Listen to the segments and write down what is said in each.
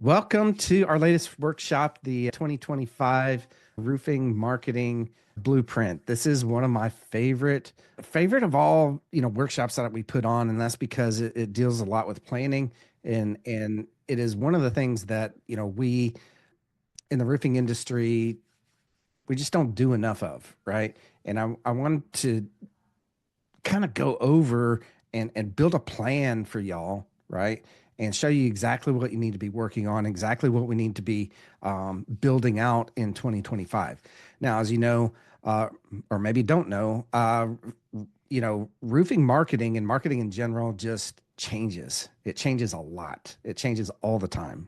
Welcome to our latest workshop, the 2025 Roofing Marketing Blueprint. This is one of my favorite of all, workshops that we put on, and that's because it deals a lot with planning and it is one of the things that, we in the roofing industry, we just don't do enough of, right? And I want to kind of go over and build a plan for y'all, right? And show you exactly what you need to be working on, exactly what we need to be building out in 2025. Now, as you know, or maybe don't know, roofing marketing and marketing in general just changes. It changes a lot. It changes all the time,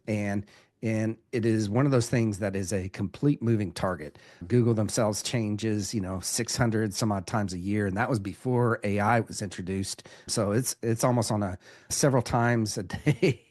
and and it is one of those things that is a complete moving target. Google themselves changes, 600 some odd times a year, and that was before AI was introduced. So it's almost on a several times a day,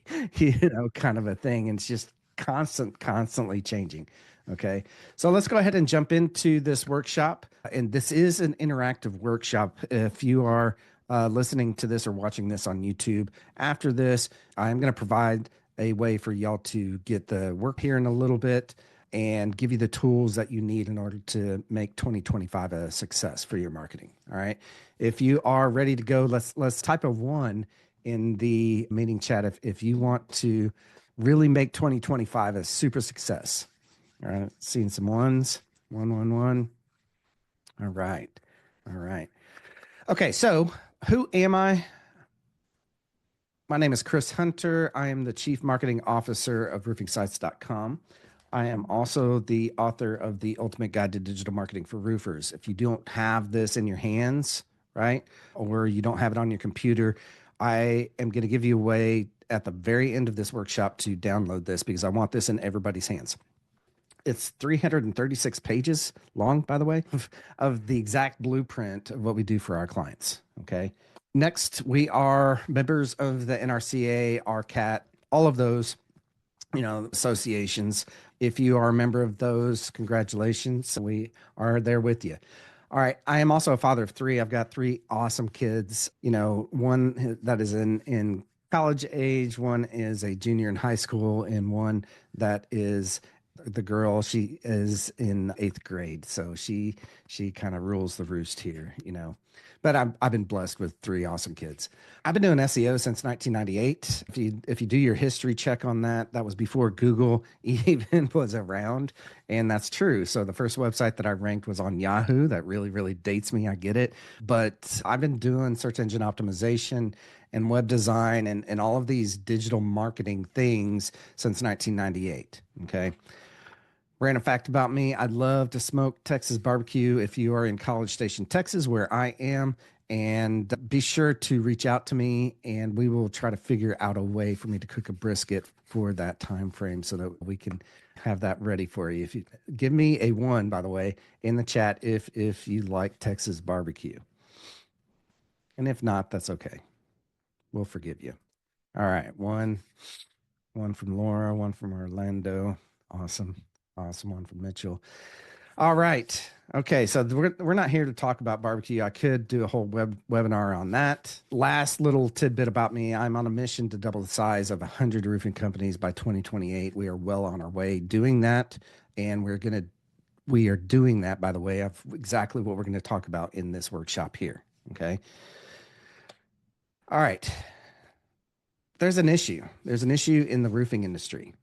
kind of a thing. And it's just constantly changing. Okay. So let's go ahead and jump into this workshop. And this is an interactive workshop. If you are listening to this or watching this on YouTube, after this, I'm going to provide a way for y'all to get the work here in a little bit and give you the tools that you need in order to make 2025 a success for your marketing. All right. If you are ready to go, let's type a one in the meeting chat if you want to really make 2025 a super success. All right. Seeing some ones. One. All right. All right. Okay. So who am I? My name is Chris Hunter. I am the Chief Marketing Officer of roofingsites.com. I am also the author of the Ultimate Guide to Digital Marketing for Roofers. If you don't have this in your hands, right, or you don't have it on your computer, I am going to give you a way at the very end of this workshop to download this because I want this in everybody's hands. It's 336 pages long, by the way, of the exact blueprint of what we do for our clients. Okay. Next, we are members of the NRCA, RCAT, all of those, associations. If you are a member of those, congratulations. We are there with you. All right. I am also a father of three. I've got three awesome kids. One that is in college age, one is a junior in high school, and one that is the girl. She is in eighth grade, so she kind of rules the roost here. But I've been blessed with three awesome kids. I've been doing SEO since 1998. If you do your history check on that, that was before Google even was around, and that's true. So the first website that I ranked was on Yahoo. That really dates me. I get it, but I've been doing search engine optimization and web design and all of these digital marketing things since 1998. Okay. Random fact about me, I'd love to smoke Texas barbecue if you are in College Station, Texas, where I am. And be sure to reach out to me and we will try to figure out a way for me to cook a brisket for that time frame so that we can have that ready for you. If you give me a one, by the way, in the chat if you like Texas barbecue. And if not, that's okay. We'll forgive you. All right. One from Laura, one from Orlando. Awesome. Awesome one from Mitchell. All right. Okay. So we're not here to talk about barbecue. I could do a whole webinar on that. Last little tidbit about me. I'm on a mission to double the size of 100 roofing companies by 2028. We are well on our way doing that. And we are doing that, by the way, of exactly what we're going to talk about in this workshop here. Okay. All right. There's an issue. There's an issue in the roofing industry.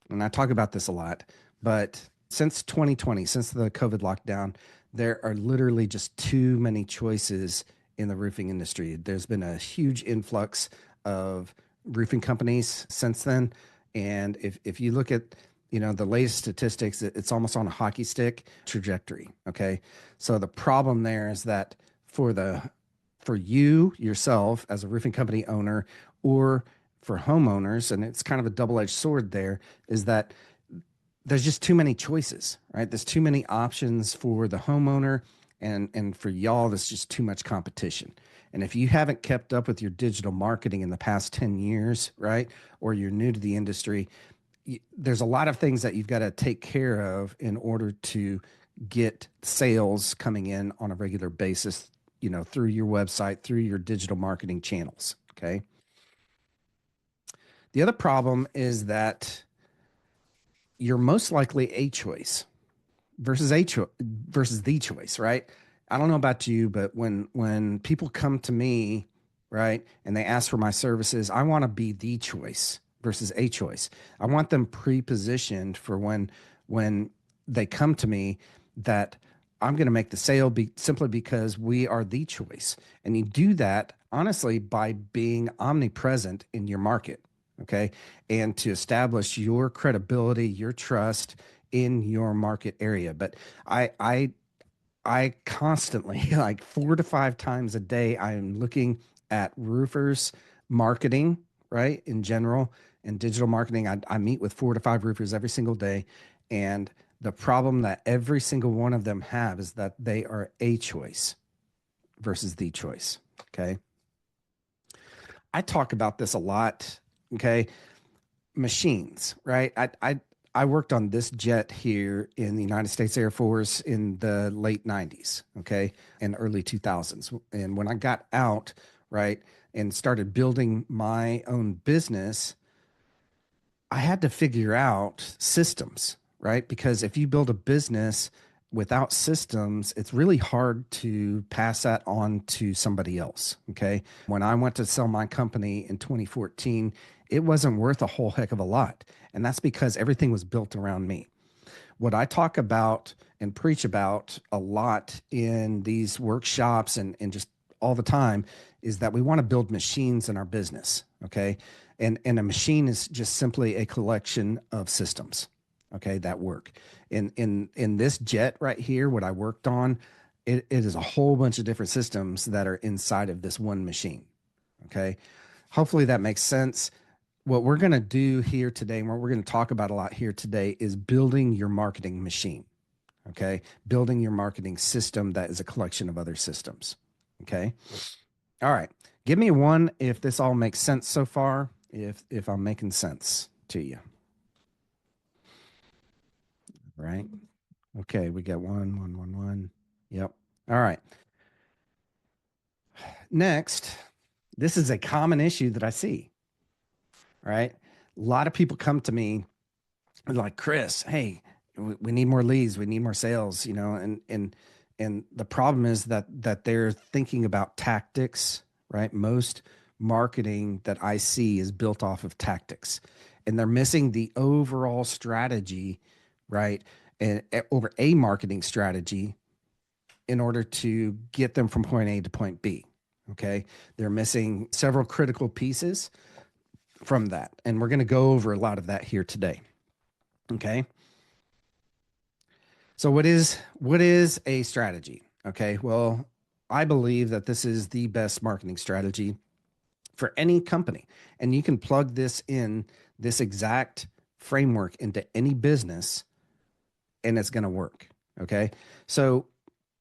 And I talk about this a lot. But since 2020, since the COVID lockdown, there are literally just too many choices in the roofing industry. There's been a huge influx of roofing companies since then. And if you look at, the latest statistics, it's almost on a hockey stick trajectory. Okay. So the problem there is that for you yourself as a roofing company owner or for homeowners, and it's kind of a double-edged sword there, is that there's just too many choices, right? There's too many options for the homeowner and for y'all, there's just too much competition. And if you haven't kept up with your digital marketing in the past 10 years, right? Or you're new to the industry, there's a lot of things that you've got to take care of in order to get sales coming in on a regular basis, through your website, through your digital marketing channels. Okay. The other problem is that you're most likely a choice versus versus the choice, right? I don't know about you, but when people come to me, right, and they ask for my services, I want to be the choice versus a choice. I want them pre-positioned for when they come to me that I'm going to make the sale simply because we are the choice. And you do that honestly by being omnipresent in your market, okay? And to establish your credibility, your trust in your market area. But I I I constantly, like 4 to 5 times a day, I'm looking at roofers marketing, right? In general, in digital marketing, I meet with 4 to 5 roofers every single day. And the problem that every single one of them have is that they are a choice versus the choice. Okay. I talk about this a lot. Okay. Machines, right? I worked on this jet here in the United States Air Force in the late 90s, okay, and early 2000s. And when I got out, right, and started building my own business, I had to figure out systems, right? Because if you build a business without systems, it's really hard to pass that on to somebody else. Okay. When I went to sell my company in 2014, it wasn't worth a whole heck of a lot. And that's because everything was built around me. What I talk about and preach about a lot in these workshops and just all the time is that we want to build machines in our business. Okay. And a machine is just simply a collection of systems, okay, that work. In this jet right here, what I worked on, it is a whole bunch of different systems that are inside of this one machine. Okay. Hopefully that makes sense. What we're going to do here today, and what we're going to talk about a lot here today, is building your marketing machine. Okay. Building your marketing system that is a collection of other systems. Okay. All right. Give me one if this all makes sense so far, if I'm making sense to you. Right. Okay. We got one. Yep. All right. Next, this is a common issue that I see. Right. A lot of people come to me like, Chris, hey, we need more leads, we need more sales, and the problem is that they're thinking about tactics, right? Most marketing that I see is built off of tactics, and they're missing the overall strategy, right? And over a marketing strategy in order to get them from point A to point B. Okay. They're missing several critical pieces from that. And we're going to go over a lot of that here today. Okay. So what is a strategy? Okay. Well, I believe that this is the best marketing strategy for any company. And you can plug this exact framework into any business and it's going to work. Okay. So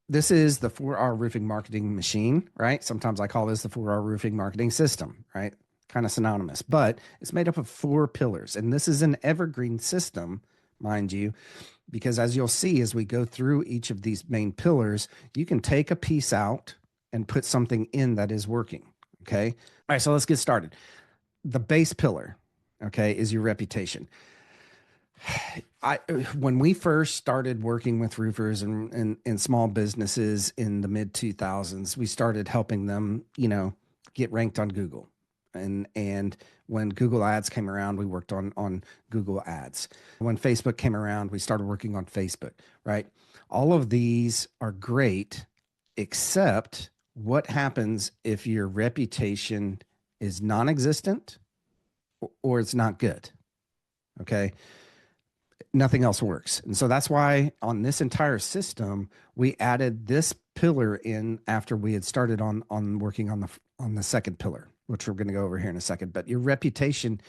this is the 4R roofing marketing machine, right? Sometimes I call this the 4R roofing marketing system, right? Kind of synonymous, but it's made up of 4 pillars. And this is an evergreen system, mind you, because as you'll see as we go through each of these main pillars, you can take a piece out and put something in that is working. Okay. All right. So let's get started. The base pillar, okay, is your reputation. I when we first started working with roofers and small businesses in the mid 2000s, we started helping them, get ranked on Google. And when Google Ads came around, we worked on Google Ads. When Facebook came around, we started working on Facebook, right? All of these are great, except what happens if your reputation is non-existent or it's not good, okay? Nothing else works. And so that's why on this entire system, we added this pillar in after we had started on working on the second pillar, which we're going to go over here in a second. But your reputation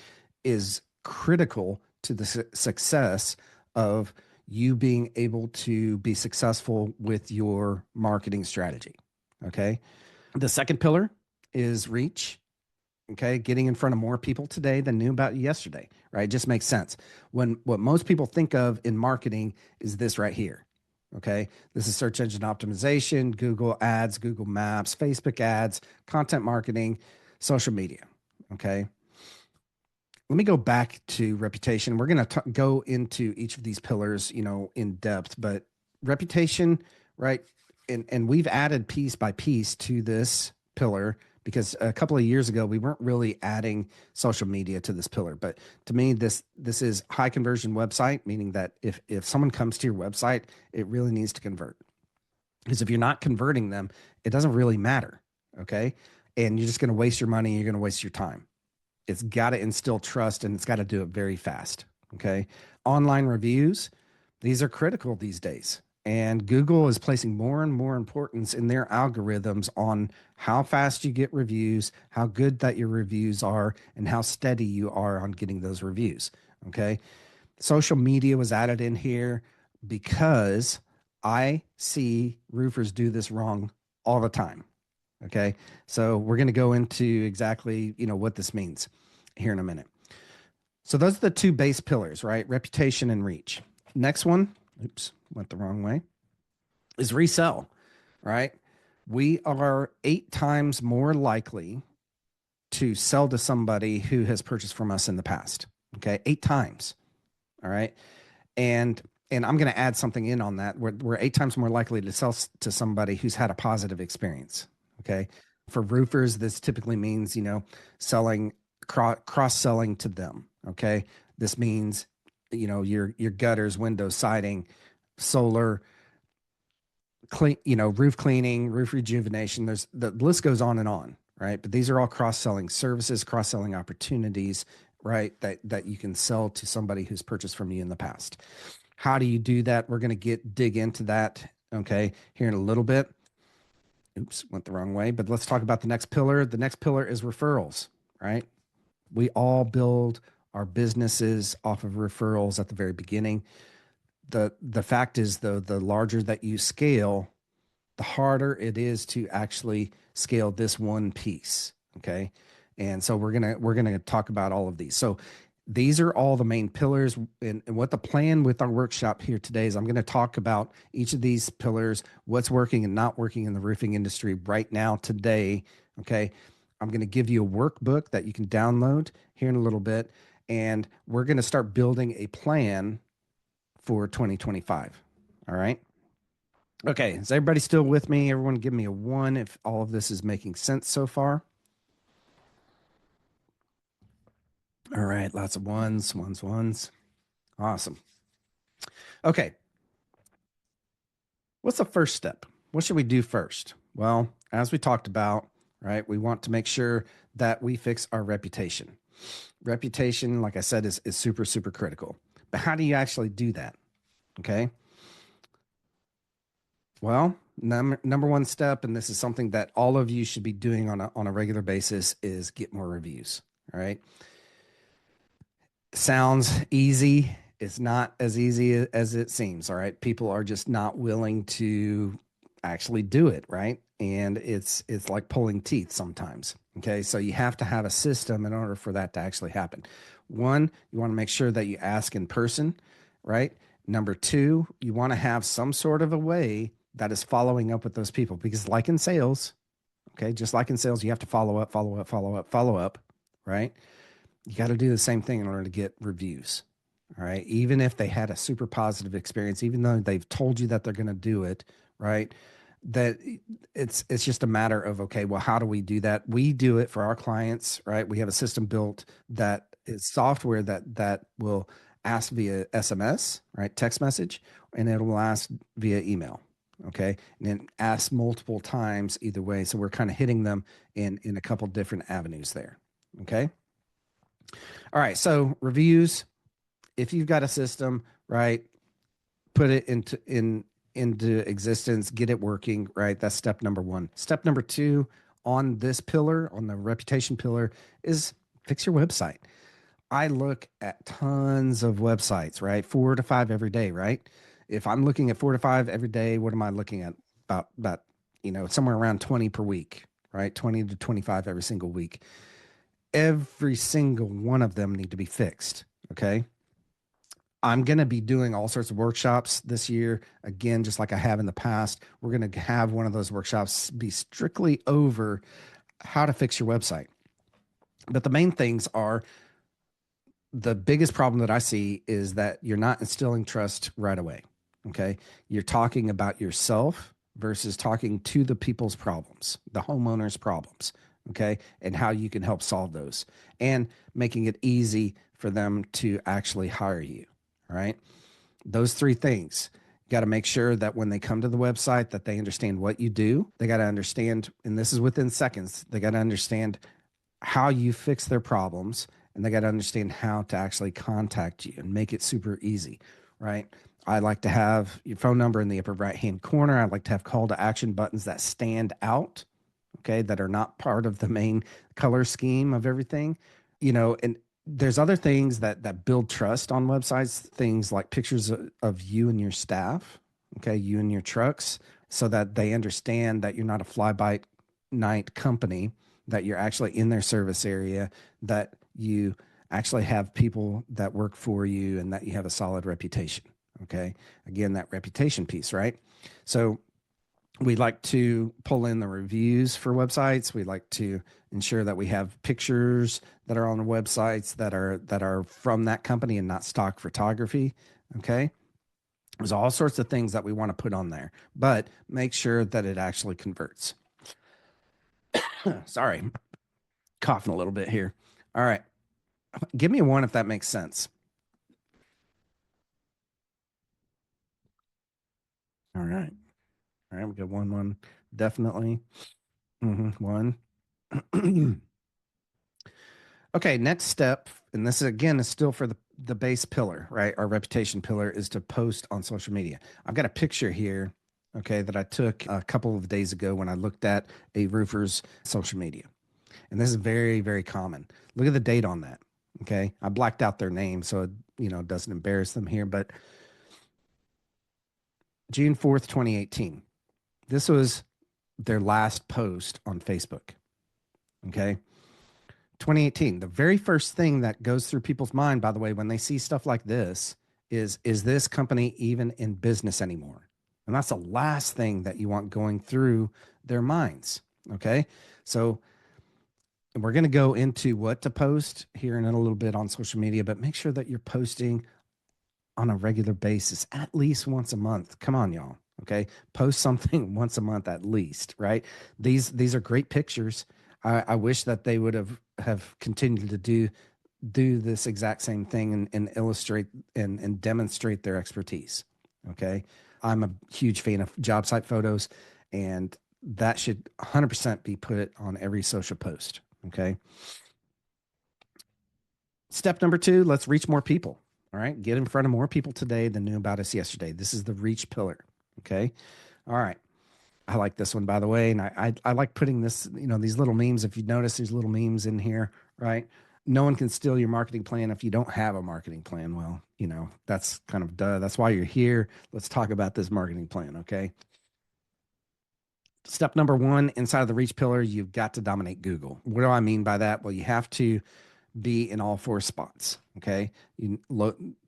is critical to the success of you being able to be successful with your marketing strategy. Okay. The second pillar is reach. Okay, getting in front of more people today than knew about you yesterday, right? It just makes sense. When what most people think of in marketing is this right here. Okay, this is search engine optimization, Google Ads, Google Maps, Facebook ads, content marketing, social media. Okay, let me go back to reputation. We're going to go into each of these pillars, in depth, but reputation, right? And we've added piece by piece to this pillar because a couple of years ago we weren't really adding social media to this pillar. But to me, this is high conversion website, meaning that if someone comes to your website, it really needs to convert. Because if you're not converting them, it doesn't really matter. Okay. And you're just going to waste your money. You're going to waste your time. It's got to instill trust and it's got to do it very fast. Okay. Online reviews, these are critical these days. And Google is placing more and more importance in their algorithms on how fast you get reviews, how good that your reviews are, and how steady you are on getting those reviews. Okay. Social media was added in here because I see roofers do this wrong all the time. Okay. So we're going to go into exactly, what this means here in a minute. So those are the two base pillars, right? Reputation and reach. Next one, oops, went the wrong way, is resell, right? We are 8 times more likely to sell to somebody who has purchased from us in the past. Okay. 8 times. All right. And I'm going to add something in on that. We're 8 times more likely to sell to somebody who's had a positive experience. Okay. For roofers, this typically means, selling cross selling to them. Okay. This means, your gutters, windows, siding, solar, clean, roof cleaning, roof rejuvenation. There's the list goes on and on, right? But these are all cross-selling services, cross-selling opportunities, right? That you can sell to somebody who's purchased from you in the past. How do you do that? We're going to dig into that, okay, here in a little bit. Oops, went the wrong way, but let's talk about the next pillar. The next pillar is referrals, right? We all build our businesses off of referrals at the very beginning. The fact is though, the larger that you scale, the harder it is to actually scale this one piece. Okay. And so we're gonna talk about all of these. So these are all the main pillars. And what the plan with our workshop here today is I'm going to talk about each of these pillars, what's working and not working in the roofing industry right now today. Okay. I'm going to give you a workbook that you can download here in a little bit. And we're going to start building a plan for 2025. All right. Okay, is everybody still with me? Everyone give me a 1 if all of this is making sense so far. All right, lots of ones, ones, ones. Awesome. Okay, what's the first step? What should we do first? Well, as we talked about, right, we want to make sure that we fix our reputation. Reputation, like I said, is super, super critical. But how do you actually do that? Okay. Well, number one step, and this is something that all of you should be doing on a regular basis, is get more reviews. All right. Sounds easy. It's not as easy as it seems. All right. People are just not willing to actually do it. Right. And it's like pulling teeth sometimes. Okay. So you have to have a system in order for that to actually happen. One, you want to make sure that you ask in person. Right. Number two, you want to have some sort of a way that is following up with those people because, like in sales, okay, just like in sales, you have to follow up, follow up, follow up, follow up. Right. You got to do the same thing in order to get reviews. All right. Even if they had a super positive experience, even though they've told you that they're going to do it, right? That it's just a matter of, okay, well, how do we do that? We do it for our clients, right? We have a system built that is software that will ask via SMS, right? Text message, and it will ask via email. Okay. And then ask multiple times either way. So we're kind of hitting them in a couple different avenues there. Okay. All right. So reviews, if you've got a system, right, put it into existence, get it working, right? That's step number one. Step number two on this pillar, on the reputation pillar, is fix your website. I look at tons of websites, right? 4 to 5 every day, right? If I'm looking at 4 to 5 every day, what am I looking at? About somewhere around 20 per week, right? 20 to 25 every single week. Every single one of them need to be fixed. Okay. I'm going to be doing all sorts of workshops this year. Again, just like I have in the past, we're going to have one of those workshops be strictly over how to fix your website. But the main things are the biggest problem that I see is that you're not instilling trust right away. Okay. You're talking about yourself versus talking to the people's problems, the homeowners' problems. Okay. And how you can help solve those and making it easy for them to actually hire you. All right. Those three things. You got to make sure that when they come to the website that they understand what you do. They got to understand, and this is within seconds, they got to understand how you fix their problems, and they got to understand how to actually contact you and make it super easy, right? I like to have your phone number in the upper right hand corner. I like to have call to action buttons that stand out, okay, that are not part of the main color scheme of everything, and there's other things that build trust on websites, things like pictures of you and your staff, okay, you and your trucks, so that they understand that you're not a fly by night company, that you're actually in their service area, that you actually have people that work for you, and that you have a solid reputation. Okay. Again, that reputation piece, right? So we like to pull in the reviews for websites. We like to ensure that we have pictures that are on the websites that are from that company and not stock photography. Okay. There's all sorts of things that we want to put on there, but make sure that it actually converts. Sorry, coughing a little bit here. All right. Give me a one if that makes sense. All right. All right. We got one. Definitely. One. Okay, next step, and this again is still for the base pillar, right? Our reputation pillar is to post on social media. I've got a picture here, okay, that I took a couple of days ago when I looked at a roofer's social media. And this is very, very common. Look at the date on that. Okay. I blacked out their name so it doesn't embarrass them here, but June 4th, 2018. This was their last post on Facebook. Okay. 2018, the very first thing that goes through people's mind, by the way, when they see stuff like this is this company even in business anymore? And that's the last thing that you want going through their minds. Okay. So we're going to go into what to post here in a little bit on social media, but make sure that you're posting on a regular basis, at least once a month. Come on, y'all. Okay. Post something once a month at least, right? These are great pictures. I wish that they would have continued to do this exact same thing and illustrate and demonstrate their expertise. Okay. I'm a huge fan of job site photos, and that should 100% be put on every social post. Okay. Step number two, let's reach more people. All right. Get in front of more people today than knew about us yesterday. This is the reach pillar. Okay. All right. I like this one, by the way. And I like putting this, these little memes. If you notice, there's little memes in here, right? No one can steal your marketing plan if you don't have a marketing plan. Well, that's kind of duh. That's why you're here. Let's talk about this marketing plan. Okay. Step number one inside of the reach pillar, you've got to dominate Google. What do I mean by that? Well, you have to be in all four spots. Okay.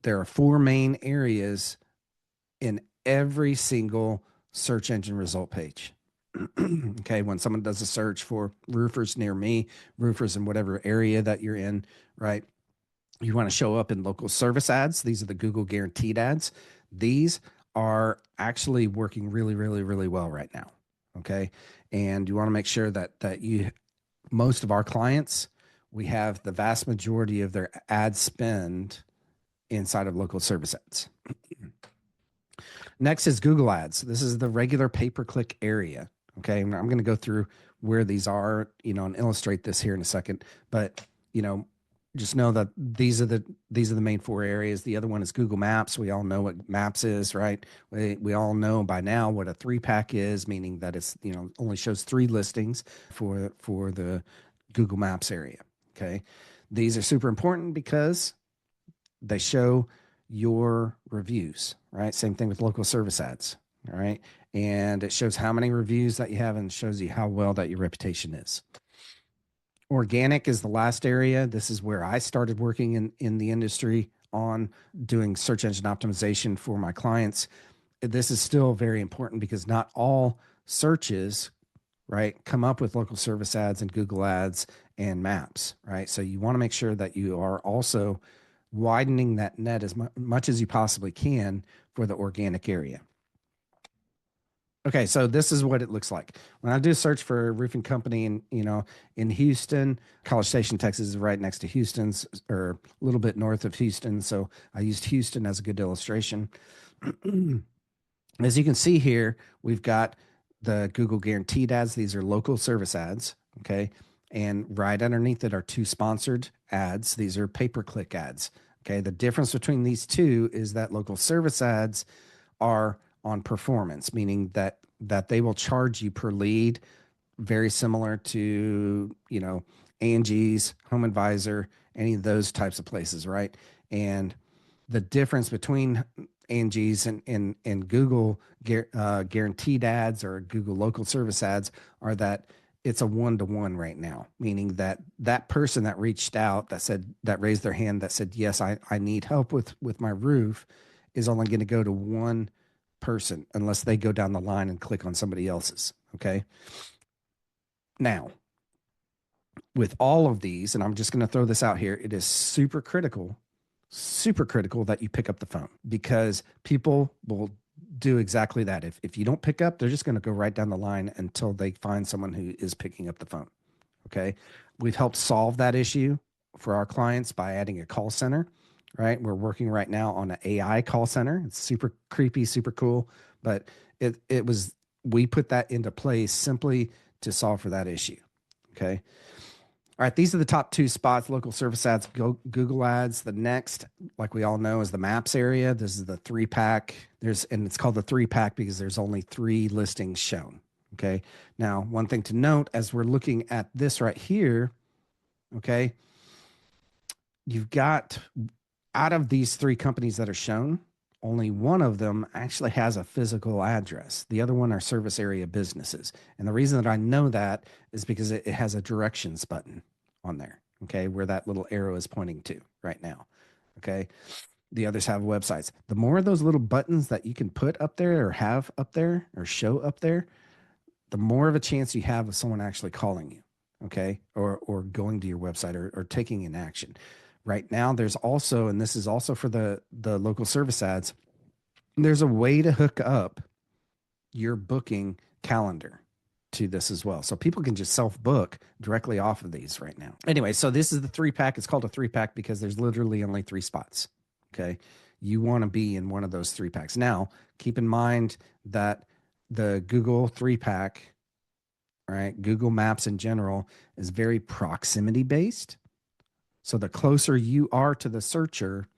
There are four main areas in every single search engine result page. Okay. When someone does a search for roofers near me, roofers in whatever area that you're in, right? You want to show up in local service ads. These are the Google guaranteed ads. These are actually working really, really, really well right now. Okay. And you want to make sure that most of our clients, we have the vast majority of their ad spend inside of local service ads. Next is Google Ads. This is the regular pay-per-click area. Okay. I'm going to go through where these are, and illustrate this here in a second. But, just know that these are the main four areas. The other one is Google Maps. We all know what Maps is, right? We all know by now what a 3-pack is, meaning that it's, only shows 3 listings for the Google Maps area. Okay. These are super important because they show your reviews, right? Same thing with local service ads. All right. And it shows how many reviews that you have and shows you how well that your reputation is. Organic is the last area. This is where I started working in the industry on doing search engine optimization for my clients. This is still very important because not all searches, right, come up with local service ads and Google ads and maps, right? So you want to make sure that you are also widening that net as much as you possibly can for the organic area. Okay, so this is what it looks like. When I do a search for a roofing company in Houston, College Station, Texas is right next to Houston's or a little bit north of Houston. So I used Houston as a good illustration. As you can see here, we've got the Google guaranteed ads. These are local service ads. Okay. And right underneath it are two sponsored ads. These are pay-per-click ads. Okay. The difference between these two is that local service ads are on performance, meaning that they will charge you per lead, very similar to, Angie's, Home Advisor, any of those types of places, right? And the difference between Angie's and Google guaranteed ads or Google local service ads are that it's a one-to-one right now, meaning that that person that reached out that raised their hand that said, yes, I need help with my roof is only going to go to one person unless they go down the line and click on somebody else's. Okay. Now, with all of these, and I'm just going to throw this out here, it is super critical that you pick up the phone because people will do exactly that. If you don't pick up, they're just going to go right down the line until they find someone who is picking up the phone. Okay. We've helped solve that issue for our clients by adding a call center, right? We're working right now on an AI call center. It's super creepy, super cool, but we put that into place simply to solve for that issue. Okay. All right, these are the top two spots, local service ads, Google ads. The next, like we all know, is the maps area. This is the three pack. And it's called the three pack because there's only three listings shown. Okay. Now, one thing to note as we're looking at this right here, okay, you've got out of these three companies that are shown, only one of them actually has a physical address. The other one are service area businesses. And the reason that I know that is because it has a directions button on there, okay, where that little arrow is pointing to right now, okay? The others have websites. The more of those little buttons that you can put up there or have up there or show up there, the more of a chance you have of someone actually calling you, okay, or going to your website or taking an action. Right now, there's also, and this is also for the local service ads, there's a way to hook up your booking calendar to this as well. So people can just self book directly off of these right now. Anyway, so this is the three pack. It's called a three pack because there's literally only three spots. Okay. You want to be in one of those three packs. Now, keep in mind that the Google three pack, right? Google Maps in general is very proximity based. So the closer you are to the searcher,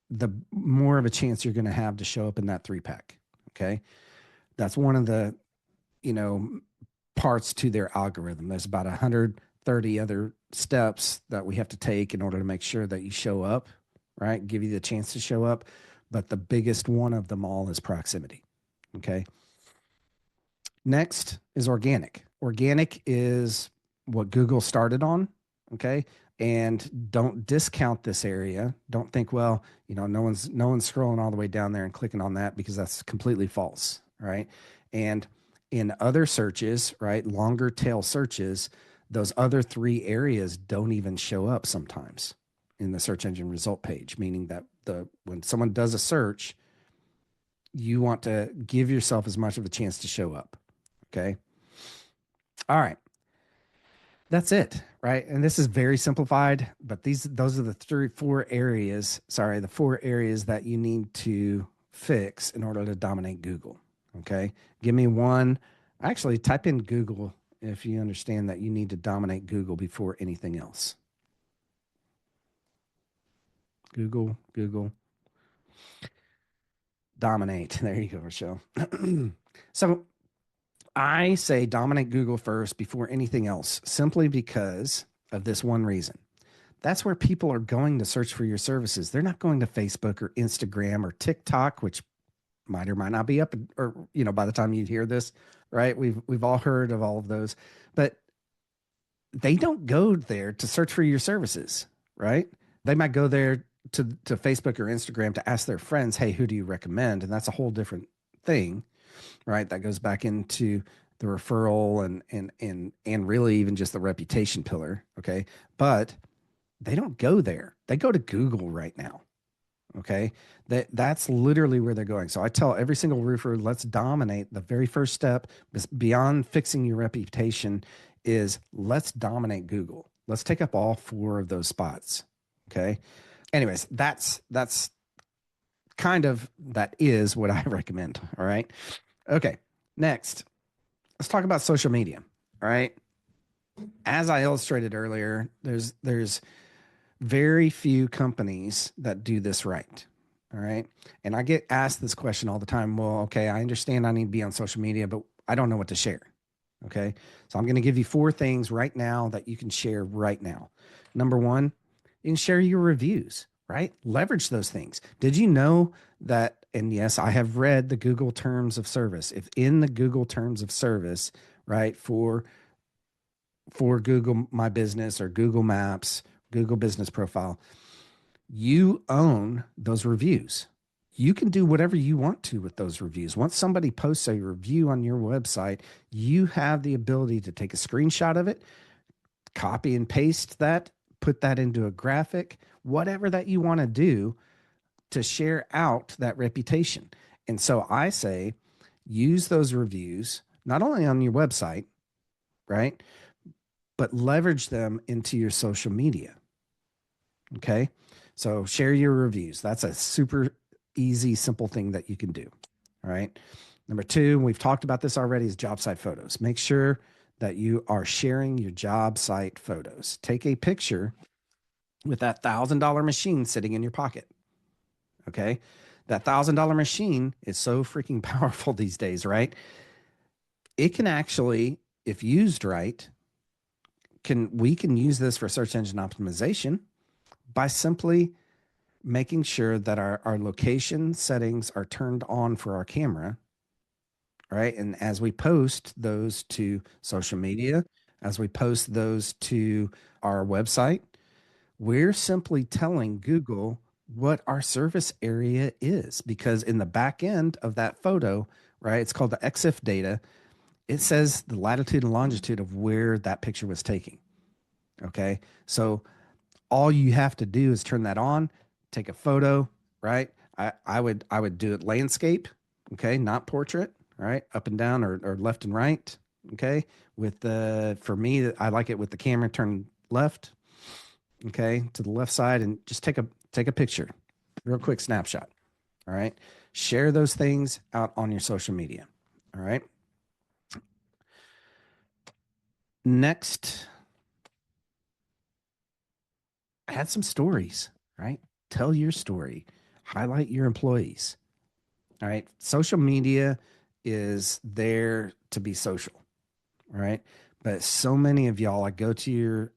the more of a chance you're going to have to show up in that three pack. Okay. That's one of the, you know, parts to their algorithm. There's about 130 other steps that we have to take in order to make sure that you show up, right? Give you the chance to show up. But the biggest one of them all is proximity. Okay. Next is organic. Organic is what Google started on. Okay. And don't discount this area. Don't think, well, no one's scrolling all the way down there and clicking on that because that's completely false. Right. And in other searches, right, longer tail searches, those other three areas don't even show up sometimes in the search engine result page, meaning that when someone does a search, you want to give yourself as much of a chance to show up. Okay. All right. That's it, right? And this is very simplified, but those are the four areas that you need to fix in order to dominate Google. Okay. Give me one. Actually, type in Google if you understand that you need to dominate Google before anything else. Google, dominate. There you go, Rochelle. So I say dominate Google first before anything else, simply because of this one reason. That's where people are going to search for your services. They're not going to Facebook or Instagram or TikTok, which might or might not be up, or by the time you hear this, right? We've all heard of all of those, but they don't go there to search for your services, right? They might go there to Facebook or Instagram to ask their friends, hey, who do you recommend? And that's a whole different thing, right? That goes back into the referral and really even just the reputation pillar. Okay. But they don't go there. They go to Google right now. Okay. That's literally where they're going. So I tell every single roofer, let's dominate. The very first step beyond fixing your reputation is let's dominate Google. Let's take up all four of those spots. Okay. Anyways, that's kind of that is what I recommend. All right. Okay. Next, let's talk about social media. All right. As I illustrated earlier, there's very few companies that do this right. All right. And I get asked this question all the time. Well, okay, I understand I need to be on social media, but I don't know what to share. Okay. So I'm going to give you four things right now that you can share right now. Number one, you can share your reviews, right? Leverage those things. Did you know that? And yes, I have read the Google terms of service. If in the Google terms of service, right, for Google My Business or Google Maps, Google Business Profile, you own those reviews. You can do whatever you want to with those reviews. Once somebody posts a review on your website, you have the ability to take a screenshot of it, copy and paste that, put that into a graphic, whatever that you want to do to share out that reputation. And so I say, use those reviews not only on your website, right, but leverage them into your social media. Okay. So share your reviews. That's a super easy, simple thing that you can do. All right. Number two, we've talked about this already, is job site photos. Make sure that you are sharing your job site photos. Take a picture with that $1,000 machine sitting in your pocket. Okay. That $1,000 machine is so freaking powerful these days, right? It can actually, if used right, we can use this for search engine optimization by simply making sure that our location settings are turned on for our camera, right? And as we post those to social media, as we post those to our website, we're simply telling Google what our service area is, because in the back end of that photo, right, it's called the EXIF data. It says the latitude and longitude of where that picture was taken. Okay. So all you have to do is turn that on, take a photo, right? I would do it landscape, okay, not portrait, right? Up and down or left and right, okay? With the for me, I like it with the camera turned left, okay, to the left side, and just take a picture, real quick snapshot. All right. Share those things out on your social media. All right. Next, add some stories, right? Tell your story, highlight your employees. All right. Social media is there to be social. All right. But so many of y'all, like, go to your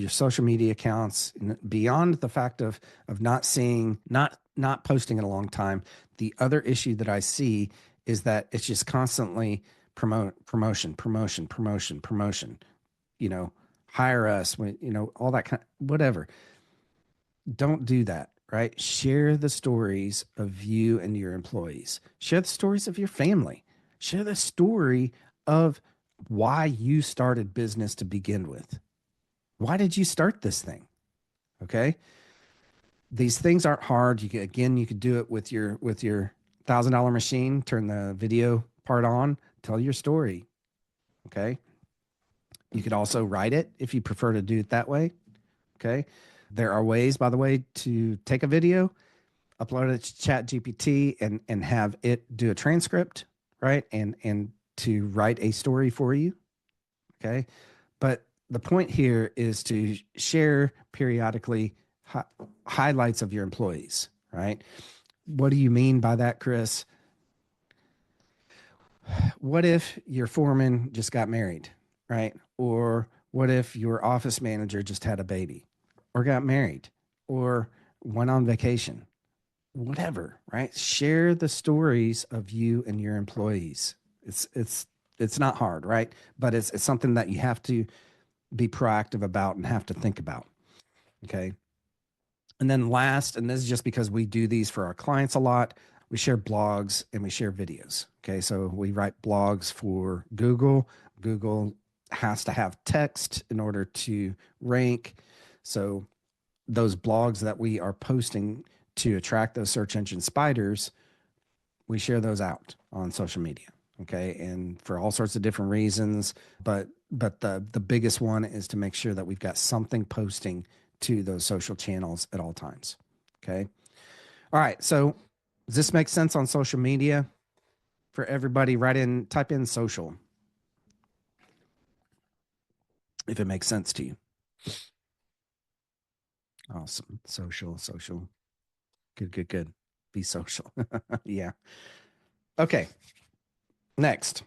social media accounts, and beyond the fact of not seeing, not posting in a long time. The other issue that I see is that it's just constantly promotion. You know, hire us when, all that kind, whatever. Don't do that, right? Share the stories of you and your employees. Share the stories of your family. Share the story of why you started business to begin with. Why did you start this thing? Okay? These things aren't hard. You could do it with your $1,000 machine, turn the video part on, tell your story. Okay? You could also write it if you prefer to do it that way. Okay? There are ways, by the way, to take a video, upload it to Chat GPT, and have it do a transcript, right? And to write a story for you. Okay. But the point here is to share periodically highlights of your employees, right? What do you mean by that, Chris? What if your foreman just got married, right? Or what if your office manager just had a baby or got married or went on vacation? Whatever, right? Share the stories of you and your employees. It's not hard, right? But it's something that you have to be proactive about and have to think about. Okay. And then last, and this is just because we do these for our clients a lot, we share blogs and we share videos. Okay. So we write blogs for Google. Google has to have text in order to rank. So those blogs that we are posting to attract those search engine spiders, we share those out on social media. Okay. And for all sorts of different reasons, but the biggest one is to make sure that we've got something posting to those social channels at all times. Okay. All right. So does this make sense on social media for everybody? Type in social if it makes sense to you. Awesome. Social. Good, good, good. Be social. Yeah. Okay. Next,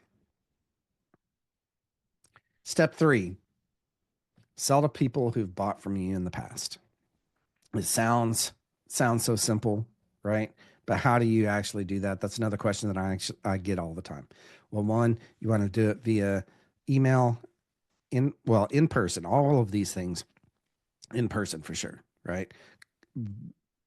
step 3, sell to people who've bought from you in the past. It sounds so simple, right? But how do you actually do that? That's another question that I get all the time. Well, one, you want to do it via email, in person. All of these things in person for sure, right?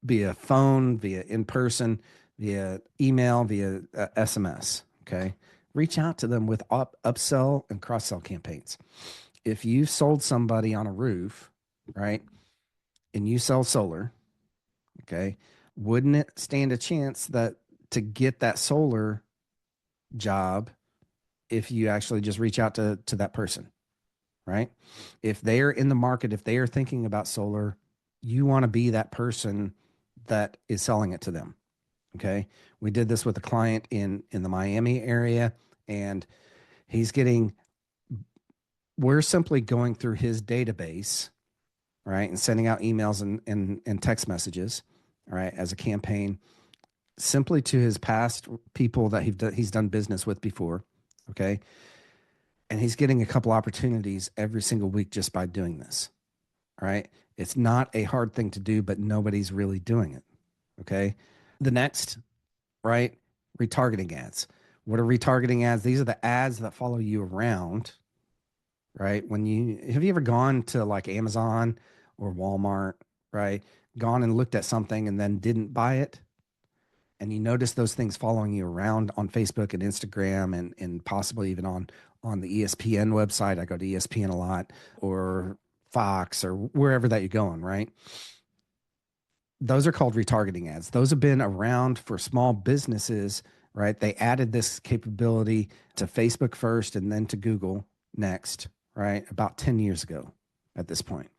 Via phone, via in person, via email, via SMS. Okay, reach out to them with upsell and cross sell campaigns. If you sold somebody on a roof, right, and you sell solar, okay, wouldn't it stand a chance that to get that solar job if you actually just reach out to that person, right? If they're in the market, if they are thinking about solar, you want to be that person that is selling it to them. Okay. We did this with a client in the Miami area, and he's getting, we're simply going through his database, right, and sending out emails and text messages, all right, as a campaign simply to his past people that he's done business with before. Okay. And he's getting a couple opportunities every single week just by doing this. All right. It's not a hard thing to do, but nobody's really doing it. Okay. The next, right? Retargeting ads. What are retargeting ads? These are the ads that follow you around, right? Have you ever gone to like Amazon or Walmart, right? Gone and looked at something and then didn't buy it? And you notice those things following you around on Facebook and Instagram and possibly even on the ESPN website. I go to ESPN a lot, or Fox, or wherever that you're going, right? Those are called retargeting ads. Those have been around for small businesses, right? They added this capability to Facebook first and then to Google next, right? About 10 years ago at this point.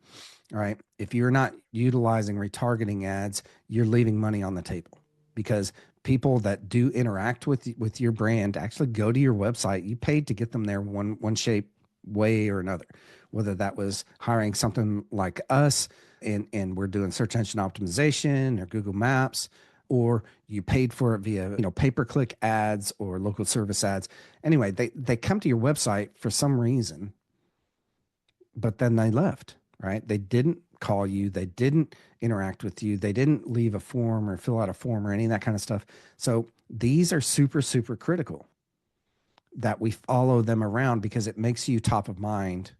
All right. If you're not utilizing retargeting ads, you're leaving money on the table, because people that do interact with your brand actually go to your website. You paid to get them there one shape, way or another, whether that was hiring something like us and we're doing search engine optimization or Google Maps, or you paid for it via pay-per-click ads or local service ads. Anyway, they come to your website for some reason, but then they left, right? They didn't call you, they didn't interact with you, they didn't leave a form or fill out a form or any of that kind of stuff. So these are super, super critical that we follow them around, because it makes you top of mind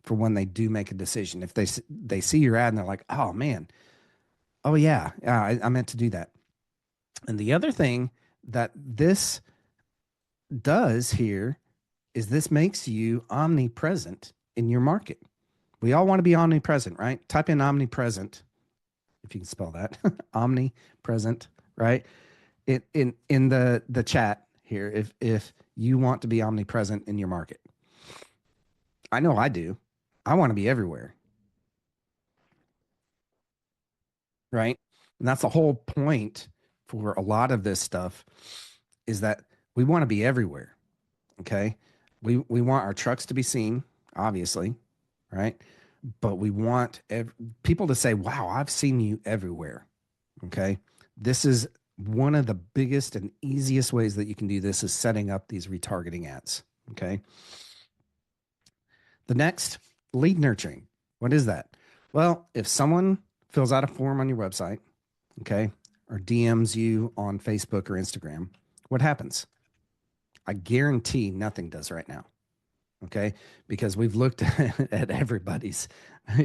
for when they do make a decision. If they see your ad and they're like, oh man, oh yeah, I meant to do that. And the other thing that this does here is this makes you omnipresent in your market. We all want to be omnipresent, right? Type in omnipresent, if you can spell that, omnipresent, right? In the chat here, if you want to be omnipresent in your market. I know I do. I want to be everywhere, right? And that's the whole point for a lot of this stuff, is that we want to be everywhere. Okay. We want our trucks to be seen, obviously, right? But we want people to say, wow, I've seen you everywhere. Okay. This is one of the biggest and easiest ways that you can do this, is setting up these retargeting ads. Okay. The next, lead nurturing. What is that? Well, if someone fills out a form on your website, okay, or DMs you on Facebook or Instagram, what happens? I guarantee nothing does right now. Okay. Because we've looked at everybody's,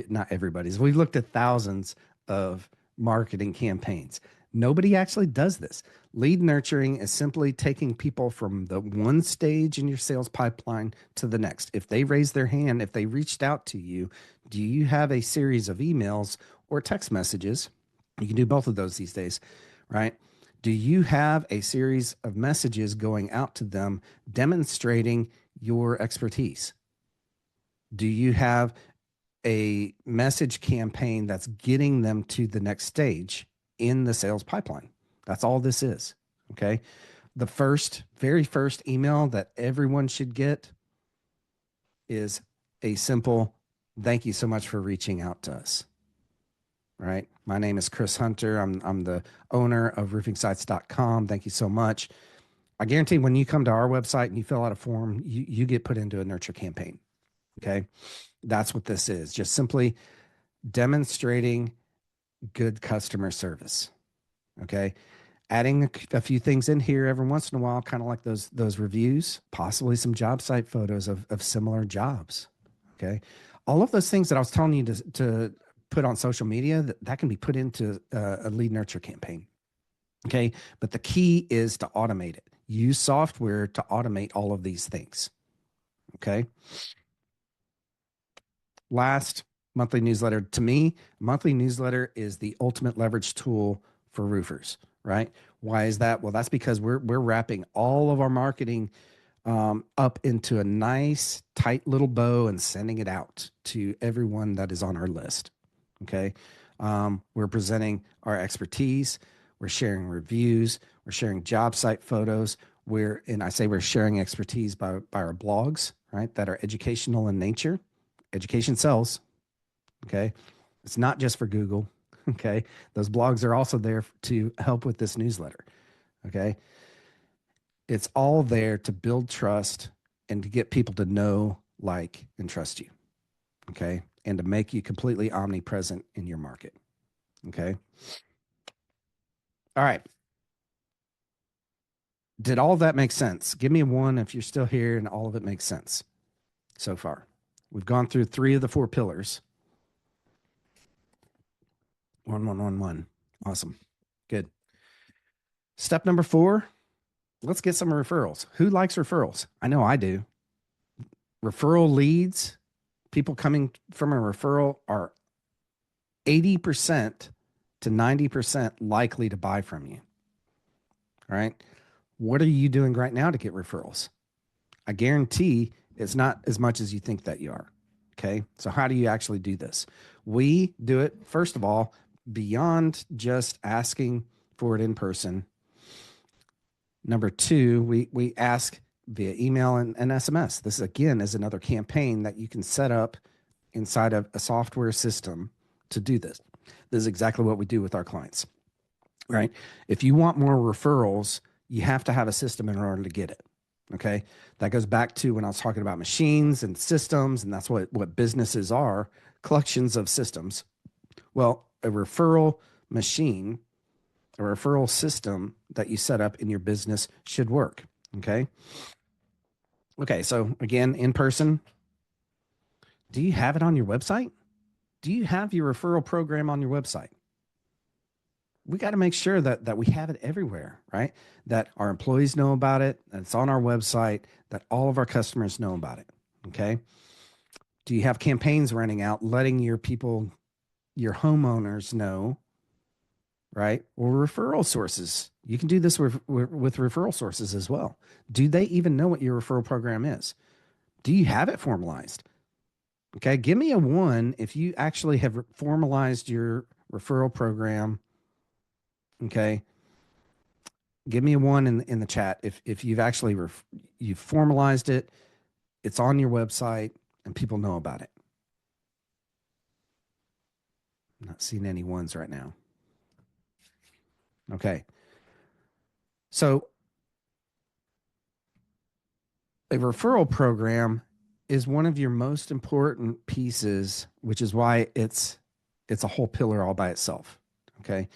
not everybody's, we've looked at thousands of marketing campaigns. Nobody actually does this. Lead nurturing is simply taking people from the one stage in your sales pipeline to the next. If they raise their hand, if they reached out to you, do you have a series of emails or text messages? You can do both of those these days, right? Do you have a series of messages going out to them demonstrating your expertise? Do you have a message campaign that's getting them to the next stage in the sales pipeline? That's all this is. Okay. The very first email that everyone should get is a simple thank you so much for reaching out to us. Right. My name is Chris Hunter. I'm the owner of roofingsites.com. Thank you so much. I guarantee when you come to our website and you fill out a form, you get put into a nurture campaign. Okay. That's what this is. Just simply demonstrating good customer service. Okay. Adding a few things in here every once in a while, kind of like those reviews, possibly some job site photos of similar jobs. Okay. All of those things that I was telling you to put on social media, that can be put into a lead nurture campaign. Okay. But the key is to automate it. Use software to automate all of these things. Okay. Last, monthly newsletter. To me, monthly newsletter is the ultimate leverage tool for roofers, right? Why is that? Well, that's because we're wrapping all of our marketing up into a nice, tight little bow and sending it out to everyone that is on our list. Okay. We're presenting our expertise. We're sharing reviews. We're sharing job site photos. And I say we're sharing expertise by our blogs, right, that are educational in nature. Education sells. Okay. It's not just for Google. Okay. Those blogs are also there to help with this newsletter. Okay. It's all there to build trust and to get people to know, like, and trust you. Okay. And to make you completely omnipresent in your market. Okay. All right. Did all of that make sense? Give me a one if you're still here and all of it makes sense so far. We've gone through 3 of the 4 pillars. One, one, one, one. Awesome. Good. Step number 4, let's get some referrals. Who likes referrals? I know I do. Referral leads, people coming from a referral are 80% to 90% likely to buy from you. All right. What are you doing right now to get referrals? I guarantee it's not as much as you think that you are. Okay. So, how do you actually do this? We do it, first of all, beyond just asking for it in person. Number 2, we ask via email and SMS. This, again, is another campaign that you can set up inside of a software system to do this. This is exactly what we do with our clients, right? If you want more referrals, you have to have a system in order to get it. Okay. That goes back to when I was talking about machines and systems, and that's what businesses are, collections of systems. Well, a referral machine, a referral system that you set up in your business should work. Okay. Okay. So again, in person, do you have it on your website? Do you have your referral program on your website? We got to make sure that we have it everywhere, right? That our employees know about it, that it's on our website, that all of our customers know about it. Okay. Do you have campaigns running out, letting your people, your homeowners know, right? Or referral sources. You can do this with referral sources as well. Do they even know what your referral program is? Do you have it formalized? Okay. Give me a 1 if you actually have formalized your referral program. Okay. Give me a 1 in the chat if you've actually you've formalized it, it's on your website, and people know about it. I'm not seeing any 1s right now. Okay. So a referral program is one of your most important pieces, which is why it's a whole pillar all by itself. Okay.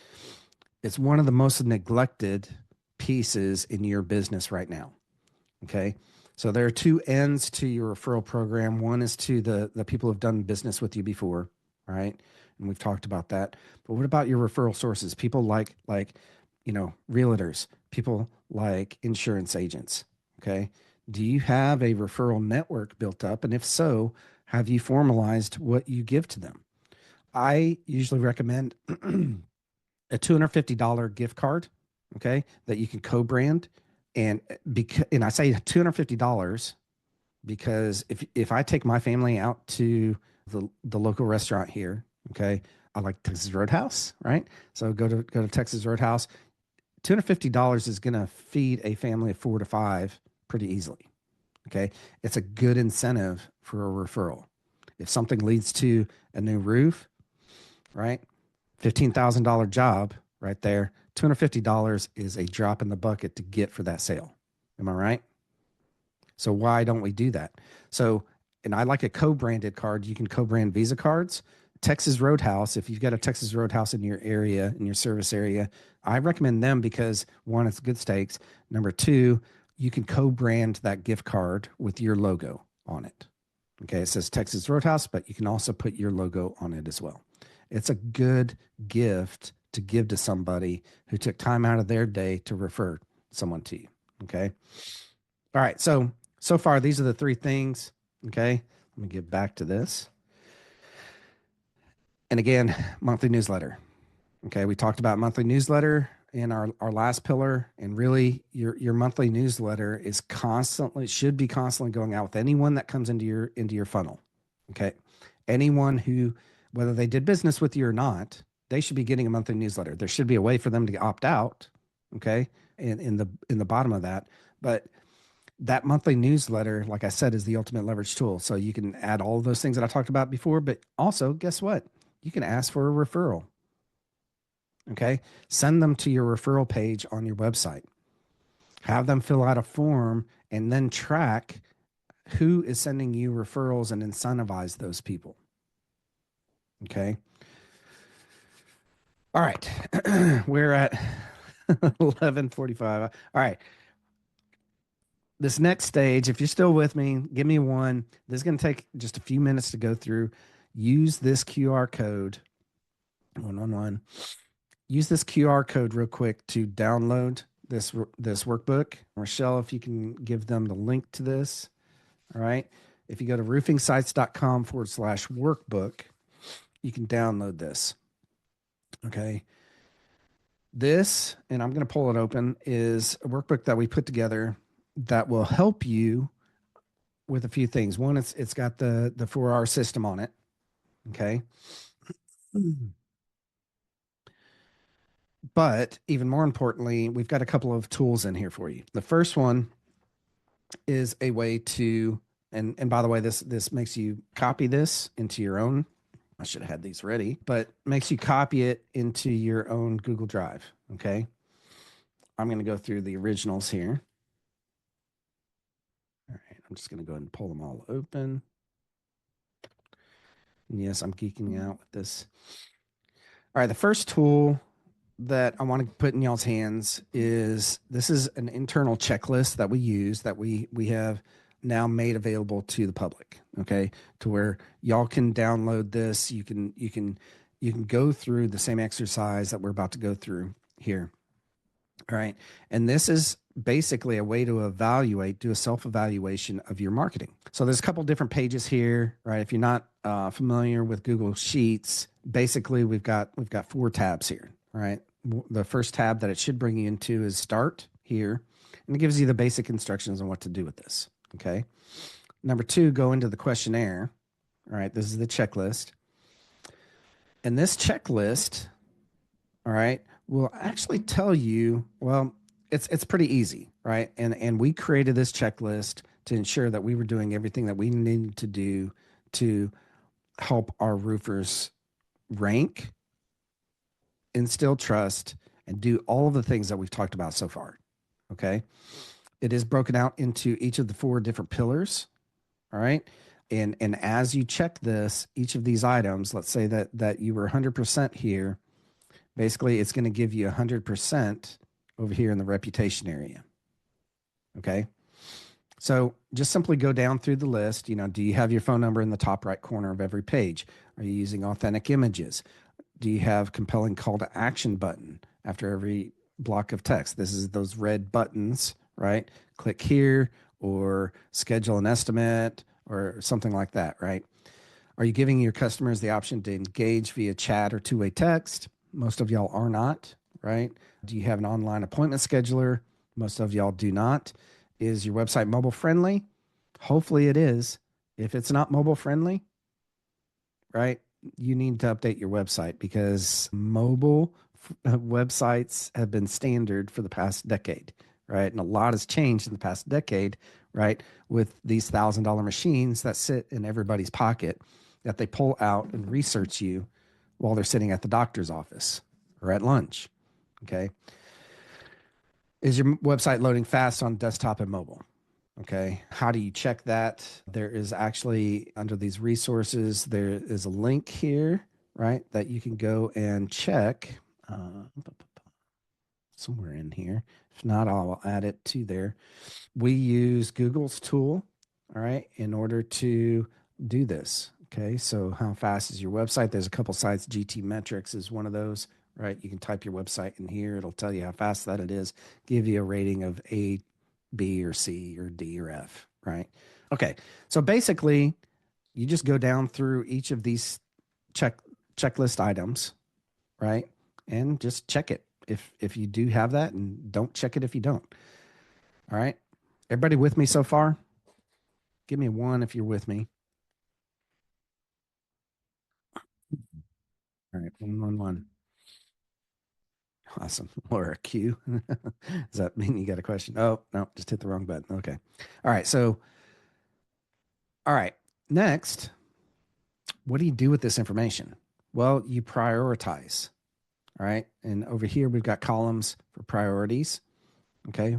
It's one of the most neglected pieces in your business right now. Okay. So there are 2 ends to your referral program. One is to the people who've done business with you before, right? and we've talked about that. But what about your referral sources? People like, realtors, people like insurance agents. Okay. Do you have a referral network built up? And if so, have you formalized what you give to them? I usually recommend a $250 gift card, okay, that you can co-brand. And I say $250 because if I take my family out to the local restaurant here, okay, I like Texas Roadhouse, right? So go to Texas Roadhouse. $250 is going to feed a family of 4 to 5 pretty easily. Okay, it's a good incentive for a referral. If something leads to a new roof, right? $15,000 job right there. $250 is a drop in the bucket to get for that sale. Am I right? So why don't we do that? So, and I like a co-branded card. You can co-brand Visa cards. Texas Roadhouse, if you've got a Texas Roadhouse in your area, in your service area, I recommend them because one, it's good steaks. Number two, you can co-brand that gift card with your logo on it. Okay, it says Texas Roadhouse, but you can also put your logo on it as well. It's a good gift to give to somebody who took time out of their day to refer someone to you. Okay. All right. So far, these are the three things. Okay. Let me get back to this. And again, monthly newsletter. Okay. We talked about monthly newsletter in our last pillar. And really, your monthly newsletter is constantly, should be constantly going out with anyone that comes into your funnel. Okay. Anyone who, whether they did business with you or not, they should be getting a monthly newsletter. There should be a way for them to opt out. Okay. In the bottom of that. But that monthly newsletter, like I said, is the ultimate leverage tool. So you can add all of those things that I talked about before, but also guess what? You can ask for a referral. Okay. Send them to your referral page on your website. Have them fill out a form and then track who is sending you referrals and incentivize those people. Okay. All right. We're at 11:45. All right. This next stage, if you're still with me, give me one. This is going to take just a few minutes to go through. Use this QR code. 111. Use this QR code real quick to download this workbook. Rochelle, if you can give them the link to this. All right. If you go to roofingsites.com/workbook, you can download this. Okay. This, and I'm going to pull it open, is a workbook that we put together that will help you with a few things. One, it's got the 4R system on it. Okay. But even more importantly, we've got a couple of tools in here for you. The first one is a way to, and by the way, this makes you copy this into your own. I should have had these ready, but makes you copy it into your own Google Drive. Okay. I'm going to go through the originals here. All right. I'm just going to go ahead and pull them all open. And yes, I'm geeking out with this. All right. The first tool that I want to put in y'all's hands is this is an internal checklist that we use that we have now made available to the public. Okay. To where y'all can download this. You can go through the same exercise that we're about to go through here. All right. And this is basically a way to do a self-evaluation of your marketing. So there's a couple different pages here, right? If you're not familiar with Google Sheets, basically we've got 4 tabs here. All right. The first tab that it should bring you into is Start here, and it gives you the basic instructions on what to do with this. Okay. Number 2, go into the questionnaire. All right. This is the checklist. And this checklist, all right, will actually tell you, well, it's pretty easy, right? And we created this checklist to ensure that we were doing everything that we needed to do to help our roofers rank, instill trust, and do all of the things that we've talked about so far. Okay. It is broken out into each of the 4 different pillars. All right. And as you check this, each of these items, let's say that you were 100% here, basically it's going to give you 100% over here in the reputation area. Okay. So just simply go down through the list. Do you have your phone number in the top right corner of every page? Are you using authentic images? Do you have compelling call to action button after every block of text? This is those red buttons, right? Click here or schedule an estimate or something like that, right? Are you giving your customers the option to engage via chat or two-way text? Most of y'all are not, right? Do you have an online appointment scheduler? Most of y'all do not. Is your website mobile friendly? Hopefully it is. If it's not mobile friendly, right, you need to update your website because mobile websites have been standard for the past decade, right? And a lot has changed in the past decade, right? With these $1,000 machines that sit in everybody's pocket that they pull out and research you while they're sitting at the doctor's office or at lunch. Okay. Is your website loading fast on desktop and mobile? Okay. How do you check that? There is actually under these resources, there is a link here, right? That you can go and check somewhere in here. If not, I'll add it to there. We use Google's tool, all right, in order to do this. Okay. So how fast is your website? There's a couple sites. GT Metrics is one of those, right? You can type your website in here. It'll tell you how fast that it is, give you a rating of A, B, or C, or D, or F, right? Okay. So basically, you just go down through each of these checklist items, right? And just check it if you do have that, and don't check it if you don't. All right. Everybody with me so far? Give me one if you're with me. All right. 111. Awesome. Laura Q. Does that mean you got a question? Oh, no, just hit the wrong button. Okay. All right. So, all right. Next, what do you do with this information? Well, you prioritize. All right. And over here, we've got columns for priorities. Okay.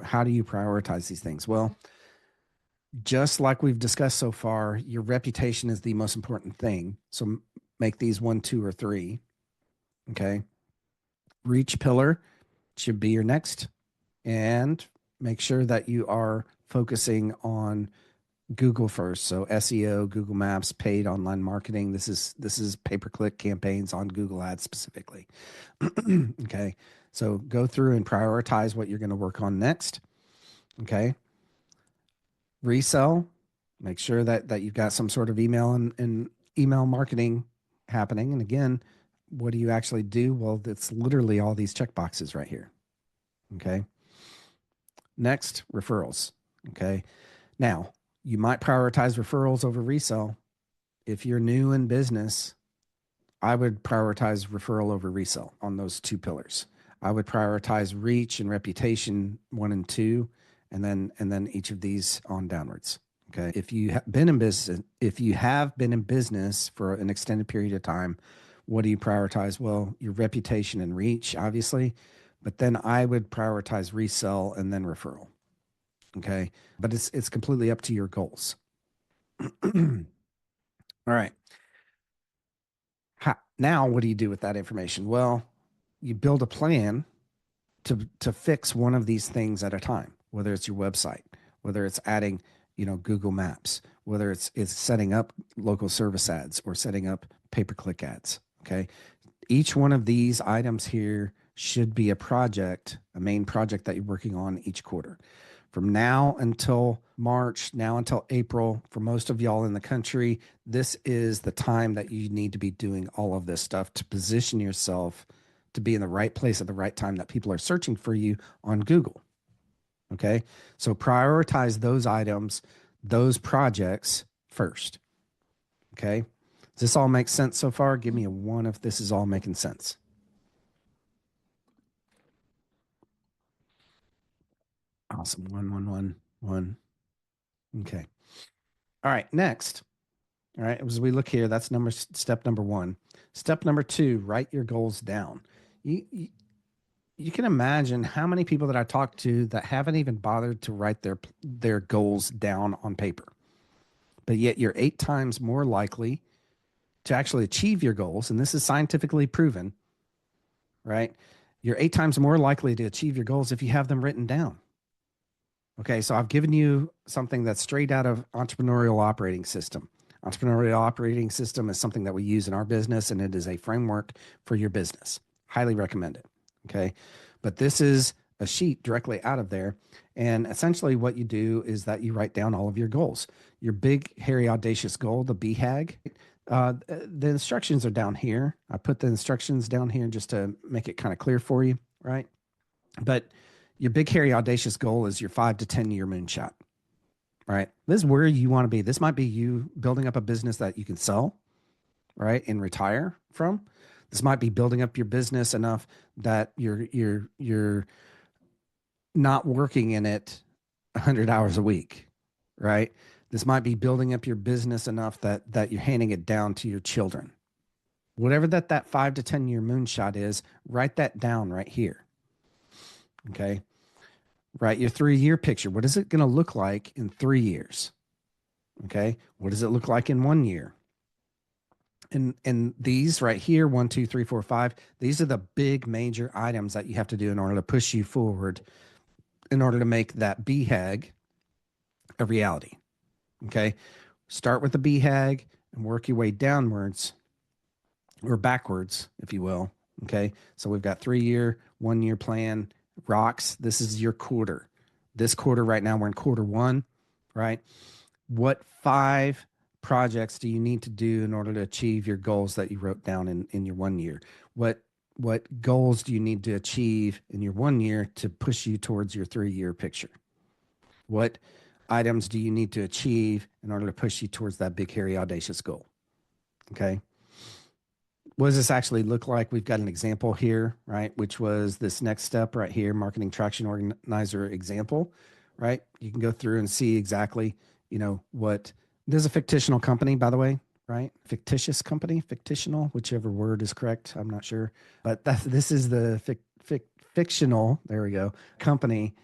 How do you prioritize these things? Well, just like we've discussed so far, your reputation is the most important thing. So make these 1, 2, or 3. Okay. Reach pillar should be your next. And make sure that you are focusing on Google first. So SEO, Google Maps, paid online marketing. This is pay-per-click campaigns on Google Ads specifically. Okay. So go through and prioritize what you're going to work on next. Okay. Resell. Make sure that you've got some sort of email and email marketing happening. And again, what do you actually do? Well, it's literally all these check boxes right here. Okay. Next, referrals. Okay. Now, you might prioritize referrals over resell. If you're new in business, I would prioritize referral over resell on those two pillars. I would prioritize reach and reputation 1 and 2, and then each of these on downwards. Okay. If you have been in business for an extended period of time, what do you prioritize? Well, your reputation and reach, obviously, but then I would prioritize resell and then referral. Okay. But it's completely up to your goals. All right. Now, what do you do with that information? Well, you build a plan to fix one of these things at a time, whether it's your website, whether it's adding, Google Maps, whether it's setting up local service ads or setting up pay-per-click ads. Okay. Each one of these items here should be a main project that you're working on each quarter. From now until March, now until April, for most of y'all in the country, this is the time that you need to be doing all of this stuff to position yourself to be in the right place at the right time that people are searching for you on Google. Okay. So prioritize those items, those projects first. Okay. Does this all make sense so far? Give me a 1 if this is all making sense. Awesome. 1, 1, 1, 1. Okay. All right. Next. All right. As we look here, that's step number 1. Step number 2, write your goals down. You can imagine how many people that I talk to that haven't even bothered to write their goals down on paper. But yet you're 8 times more likely to actually achieve your goals, and this is scientifically proven, right? You're 8 times more likely to achieve your goals if you have them written down. Okay, so I've given you something that's straight out of entrepreneurial operating system. Entrepreneurial operating system is something that we use in our business, and it is a framework for your business. Highly recommend it. Okay, but this is a sheet directly out of there. And essentially, what you do is that you write down all of your goals. Your big, hairy, audacious goal, the BHAG. The instructions are down here. I put the instructions down here just to make it kind of clear for you, right? But your big, hairy, audacious goal is your 5 to 10 year moonshot, right? This is where you want to be. This might be you building up a business that you can sell, right, and retire from. This might be building up your business enough that you're not working in it 100 hours a week, right? This might be building up your business enough that you're handing it down to your children. Whatever that 5 to 10 year moonshot is, write that down right here. Okay. Write your 3 year picture. What is it going to look like in 3 years? Okay. What does it look like in 1 year? And these right here, 1, 2, 3, 4, 5, these are the big major items that you have to do in order to push you forward, in order to make that BHAG a reality. Okay. Start with the BHAG and work your way downwards or backwards, if you will. Okay. So we've got 3 year, 1 year plan, rocks. This is your quarter. This quarter right now, we're in quarter 1, right? What 5 projects do you need to do in order to achieve your goals that you wrote down in your 1 year? What goals do you need to achieve in your 1 year to push you towards your 3 year picture? What items do you need to achieve in order to push you towards that big, hairy, audacious goal? Okay. What does this actually look like? We've got an example here, right? Which was this next step right here, marketing traction organizer example, right? You can go through and see exactly, what this is a fictional company, by the way, right? Fictitious company, fictional, whichever word is correct. I'm not sure, but this is the fictional, there we go, company,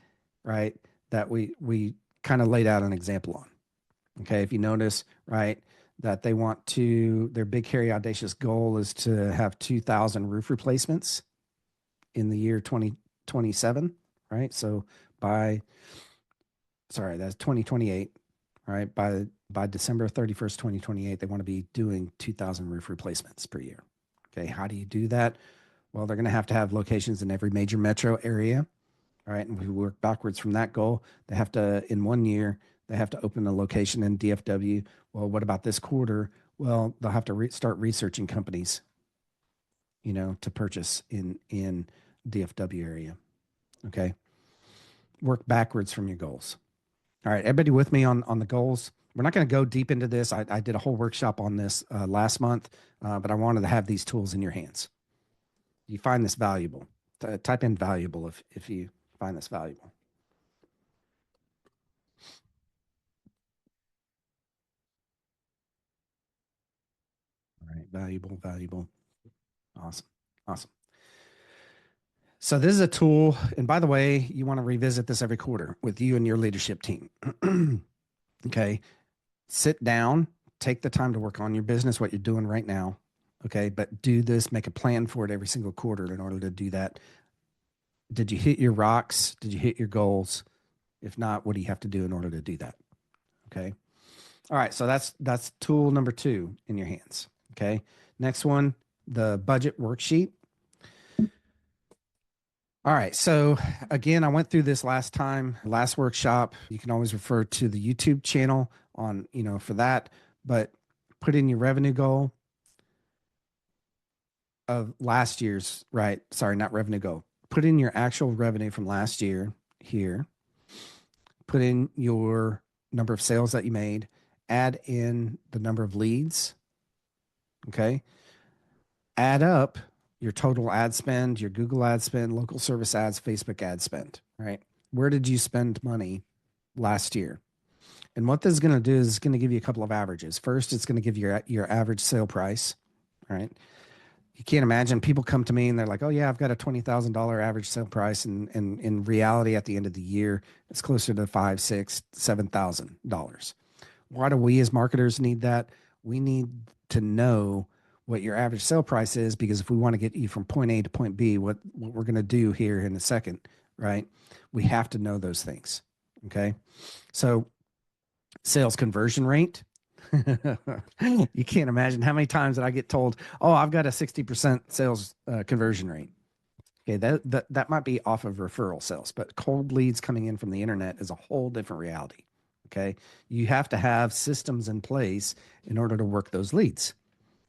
right? That we kind of laid out an example on. Okay. If you notice, right, that they want to, their big, hairy, audacious goal is to have 2,000 roof replacements in the year 2027, right? So by, sorry, that's 2028, right? By December 31st, 2028, they want to be doing 2,000 roof replacements per year. Okay. How do you do that? Well, they're going to have locations in every major metro area. All right. And we work backwards from that goal. They have to, in 1 year, they have to open a location in DFW. Well, what about this quarter? Well, they'll have to start researching companies, to purchase in DFW area. Okay. Work backwards from your goals. All right. Everybody with me on the goals? We're not going to go deep into this. I did a whole workshop on this last month, but I wanted to have these tools in your hands. You find this valuable? Type in valuable if you find this valuable. All right, valuable, valuable. Awesome. Awesome. So this is a tool, and by the way, you want to revisit this every quarter with you and your leadership team. Okay. Sit down, take the time to work on your business, what you're doing right now. Okay. But do this, make a plan for it every single quarter in order to do that. Did you hit your rocks? Did you hit your goals? If not, what do you have to do in order to do that? Okay. All right. So that's tool number 2 in your hands. Okay. Next one, the budget worksheet. All right. So again, I went through this last time, last workshop. You can always refer to the YouTube channel on, for that, but put in your revenue goal of last year's, right? Sorry, not revenue goal. Put in your actual revenue from last year here. Put in your number of sales that you made, add in the number of leads. Okay. Add up your total ad spend, your Google ad spend, local service ads, Facebook ad spend, right? Where did you spend money last year? And what this is going to do is it's going to give you a couple of averages. First, it's going to give you your average sale price, right? You can't imagine people come to me and they're like, oh yeah, I've got a $20,000 average sale price. And in reality, at the end of the year, it's closer to five, six, $7,000. Why do we as marketers need that? We need to know what your average sale price is, because if we want to get you from point A to point B, what we're going to do here in a second, right? We have to know those things. Okay. So sales conversion rate. You can't imagine how many times that I get told, "Oh, I've got a 60% sales conversion rate." Okay, that might be off of referral sales, but cold leads coming in from the internet is a whole different reality. Okay, you have to have systems in place in order to work those leads.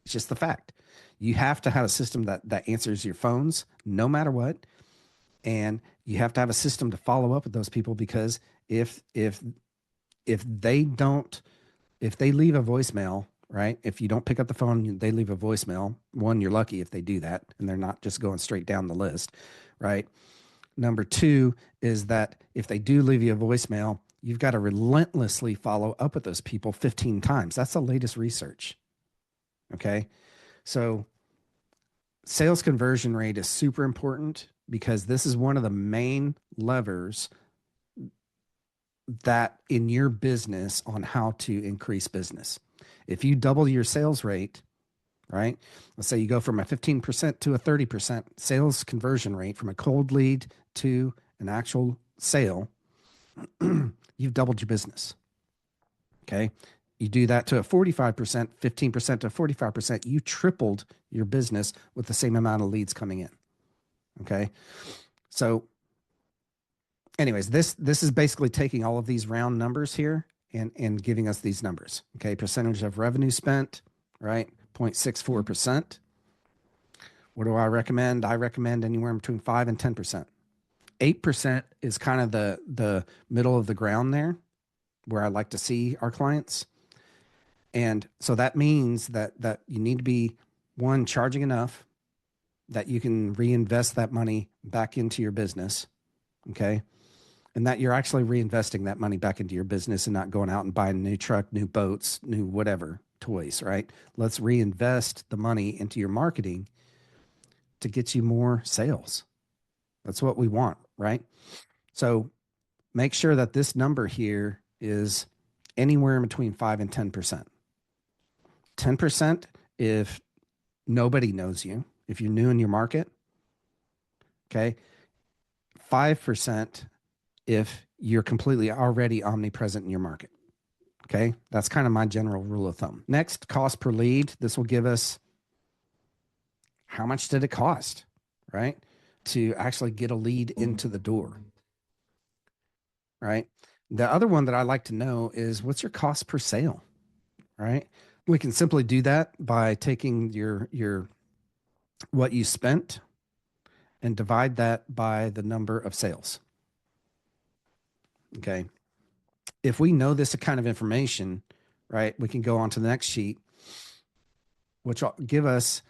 It's just the fact. You have to have a system that answers your phones no matter what, and you have to have a system to follow up with those people because if they don't if they leave a voicemail, right? If you don't pick up the phone, they leave a voicemail. One, you're lucky if they do that and they're not just going straight down the list, right? Number two is that if they do leave you a voicemail, you've got to relentlessly follow up with those people 15 times. That's the latest research. Okay. So sales conversion rate is super important because this is one of the main levers that in your business on how to increase business. If you double your sales rate, right? Let's say you go from a 15% to a 30% sales conversion rate from a cold lead to an actual sale, you've doubled your business. Okay. You do that to a 45%, 15% to 45%, you tripled your business with the same amount of leads coming in. Okay. So anyways, this is basically taking all of these round numbers here and giving us these numbers. Okay, percentage of revenue spent, right? 0.64%. What do I recommend? I recommend anywhere between 5 and 10%. 8% is kind of the middle of the ground there where I like to see our clients. And so that means that you need to be one charging enough that you can reinvest that money back into your business. Okay. And that you're actually reinvesting that money back into your business and not going out and buying a new truck, new boats, new whatever toys, right? Let's reinvest the money into your marketing to get you more sales. That's what we want, right? So make sure that this number here is anywhere in between 5 and 10%. 10% if nobody knows you, if you're new in your market, okay? 5% if you're completely already omnipresent in your market. Okay. That's kind of my general rule of thumb. Next, cost per lead. This will give us how much did it cost, right? To actually get a lead into the door, right? The other one that I like to know is what's your cost per sale, right? We can simply do that by taking your what you spent and divide that by the number of sales. Okay. If we know this kind of information, right, we can go on to the next sheet, which will give us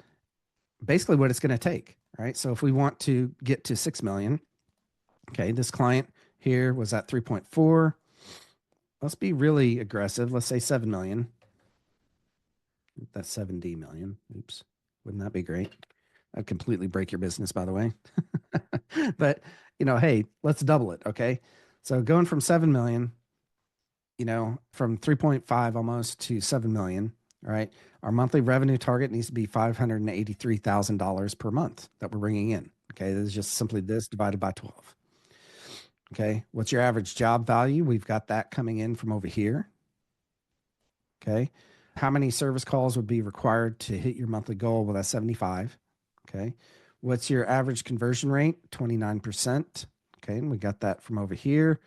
basically what it's going to take, right? So if we want to get to 6 million, okay, this client here was at 3.4. Let's be really aggressive. Let's say 7 million. That's 70 million. Oops. Wouldn't that be great? That'd completely break your business, by the way. But, hey, let's double it. Okay. So going from 7 million, from 3.5 almost to 7 million, right? Our monthly revenue target needs to be $583,000 per month that we're bringing in. Okay. This is just simply this divided by 12. Okay. What's your average job value? We've got that coming in from over here. Okay. How many service calls would be required to hit your monthly goal? Well, that's 75. Okay. What's your average conversion rate? 29%. Okay. And we got that from over here.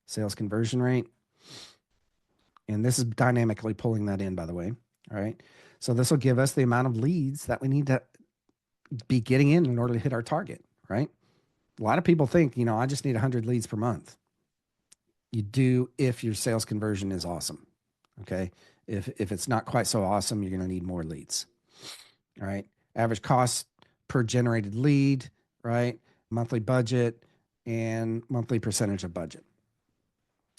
Sales conversion rate. And this is dynamically pulling that in, by the way. All right. So this will give us the amount of leads that we need to be getting in order to hit our target, right? A lot of people think, I just need 100 leads per month. You do if your sales conversion is awesome. Okay. If it's not quite so awesome, you're going to need more leads. All right. Average cost per generated lead, right? Monthly budget and monthly percentage of budget.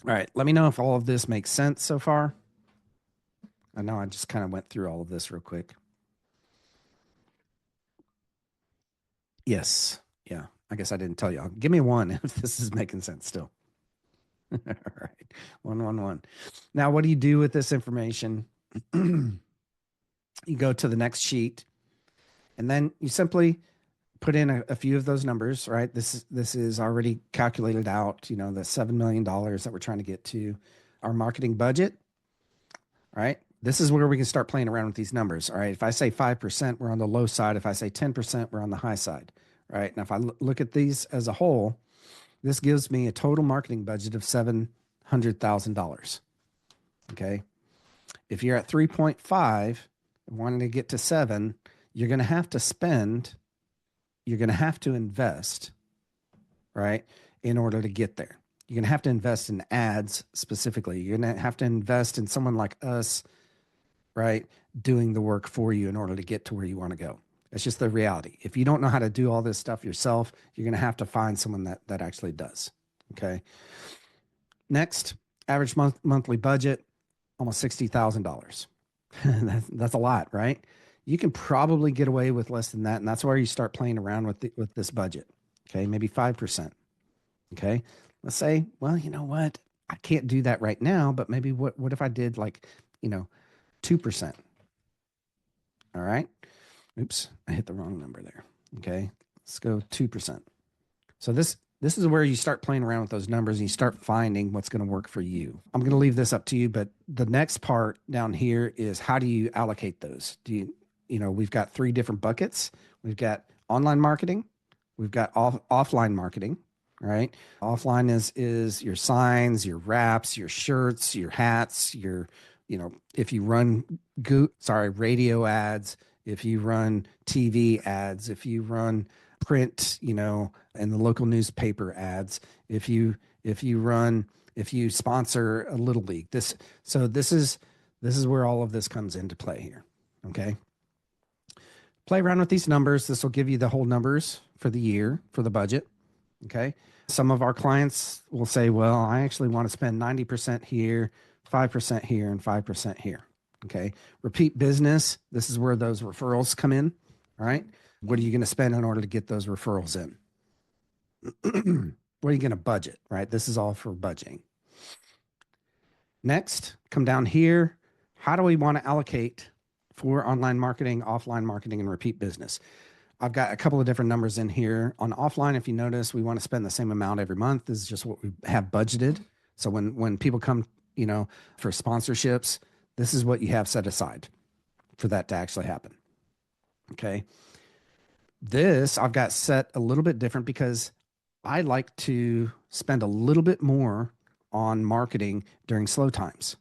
All right. Let me know if all of this makes sense so far. I know I just kind of went through all of this real quick. Yes. Yeah. I guess I didn't tell you. Give me one if this is making sense still. All right. 111. Now, what do you do with this information? You go to the next sheet and then you simply put in a few of those numbers, right? This is already calculated out, the $7 million that we're trying to get to. Our marketing budget, right? This is where we can start playing around with these numbers. All right. If I say 5%, we're on the low side. If I say 10%, we're on the high side. Right. Now, if I look at these as a whole, this gives me a total marketing budget of $700,000. Okay. If you're at 3.5 and wanting to get to 7, you're going to have to spend, you're going to have to invest, right, in order to get there. You're going to have to invest in ads specifically. You're going to have to invest in someone like us, right, doing the work for you in order to get to where you want to go. That's just the reality. If you don't know how to do all this stuff yourself, you're going to have to find someone that actually does. Okay. Next, average monthly budget, almost $60,000. That's a lot, right? You can probably get away with less than that, and that's where you start playing around with this budget. Okay, maybe 5%. Okay, let's say, well, you know what? I can't do that right now, but maybe what if I did like, 2%? All right. Oops, I hit the wrong number there. Okay, let's go 2%. So this is where you start playing around with those numbers and you start finding what's going to work for you. I'm going to leave this up to you, but the next part down here is how do you allocate those? We've got 3 different buckets. We've got online marketing, we've got offline marketing, right? Offline is your signs, your wraps, your shirts, your hats, if you run radio ads, if you run TV ads, if you run print, and the local newspaper ads, if you sponsor a little league. This is where all of this comes into play here. Okay. Play around with these numbers. This will give you the whole numbers for the year for the budget. Okay. Some of our clients will say, well, I actually want to spend 90% here, 5% here, and 5% here. Okay. Repeat business. This is where those referrals come in. All right. What are you going to spend in order to get those referrals in? What are you going to budget? Right. This is all for budgeting. Next, come down here. How do we want to allocate for online marketing, offline marketing, and repeat business? I've got a couple of different numbers in here. On offline, if you notice, we want to spend the same amount every month. This is just what we have budgeted. So when people come, for sponsorships, this is what you have set aside for that to actually happen. Okay. This I've got set a little bit different because I like to spend a little bit more on marketing during slow times,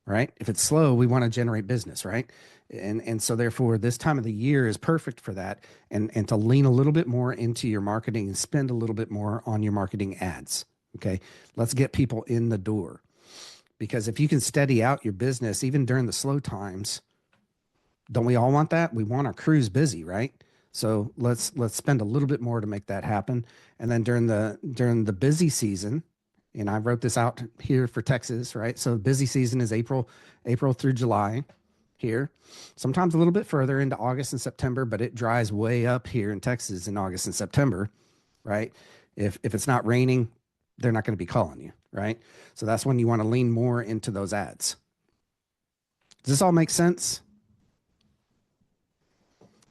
right? If it's slow, we want to generate business, right? And so therefore this time of the year is perfect for that and to lean a little bit more into your marketing and spend a little bit more on your marketing ads. Okay. Let's get people in the door, because if you can steady out your business, even during the slow times, don't we all want that? We want our crews busy, right? So let's spend a little bit more to make that happen. And then during the busy season, and I wrote this out here for Texas, right? So busy season is April through July here, sometimes a little bit further into August and September, but it dries way up here in Texas in August and September, right? If it's not raining, they're not going to be calling you, right? So that's when you want to lean more into those ads. Does this all make sense?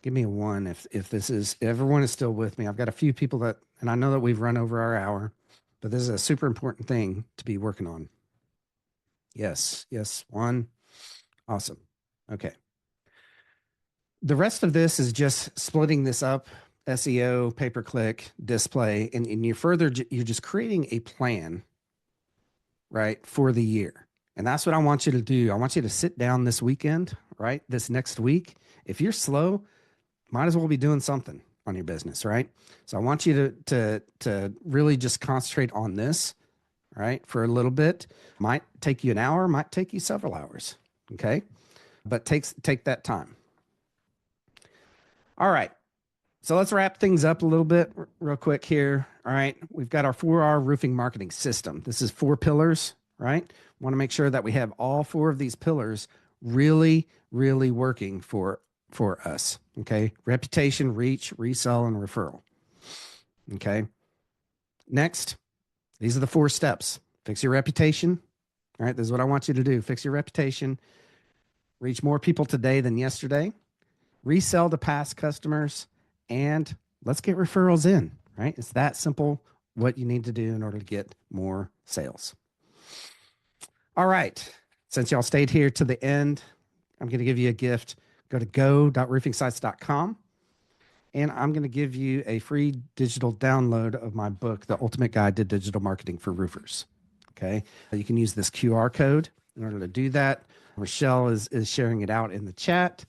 Give me a 1 if everyone is still with me. I've got a few people and I know that we've run over our hour, but this is a super important thing to be working on. Yes. 1. Awesome. Okay. The rest of this is just splitting this up: SEO, pay-per-click, display, and you're just creating a plan, right, for the year. And that's what I want you to do. I want you to sit down this weekend, right? This next week. If you're slow, might as well be doing something on your business, right? So I want you to really just concentrate on this, right, for a little bit. Might take you an hour, might take you several hours, okay? But take that time. All right. So let's wrap things up a little bit real quick here. All right. We've got our 4R roofing marketing system. This is 4 pillars, right? Want to make sure that we have all 4 of these pillars really, really working for us. Okay. Reputation, reach, resell, and referral. Okay. Next, these are the 4 steps. Fix your reputation. All right. This is what I want you to do. Fix your reputation. Reach more people today than yesterday. Resell to past customers and let's get referrals in, right? It's that simple what you need to do in order to get more sales. All right. Since y'all stayed here to the end, I'm going to give you a gift. Go to go.roofingsites.com and I'm going to give you a free digital download of my book, The Ultimate Guide to Digital Marketing for Roofers. Okay. You can use this QR code in order to do that. Rochelle is sharing it out in the chat,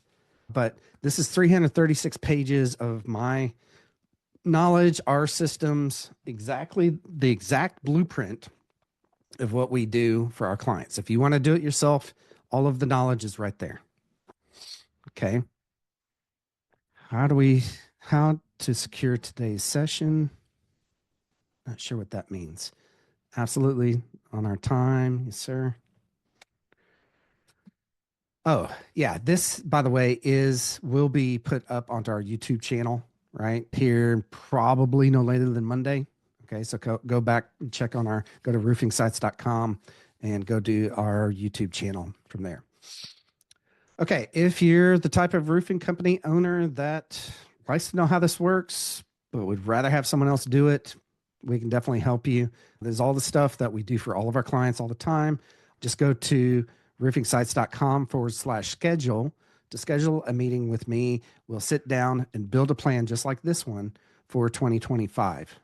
but this is 336 pages of my knowledge, our systems, exactly the exact blueprint of what we do for our clients. If you want to do it yourself, all of the knowledge is right there. Okay. How to secure today's session? Not sure what that means. Absolutely on our time. Yes, sir. Oh, yeah. This, by the way, will be put up onto our YouTube channel right here, probably no later than Monday. Okay. So go back and check on go to roofingsites.com and go to our YouTube channel from there. Okay, if you're the type of roofing company owner that likes to know how this works, but would rather have someone else do it, we can definitely help you. There's all the stuff that we do for all of our clients all the time. Just go to roofingsites.com/schedule to schedule a meeting with me. We'll sit down and build a plan just like this one for 2025.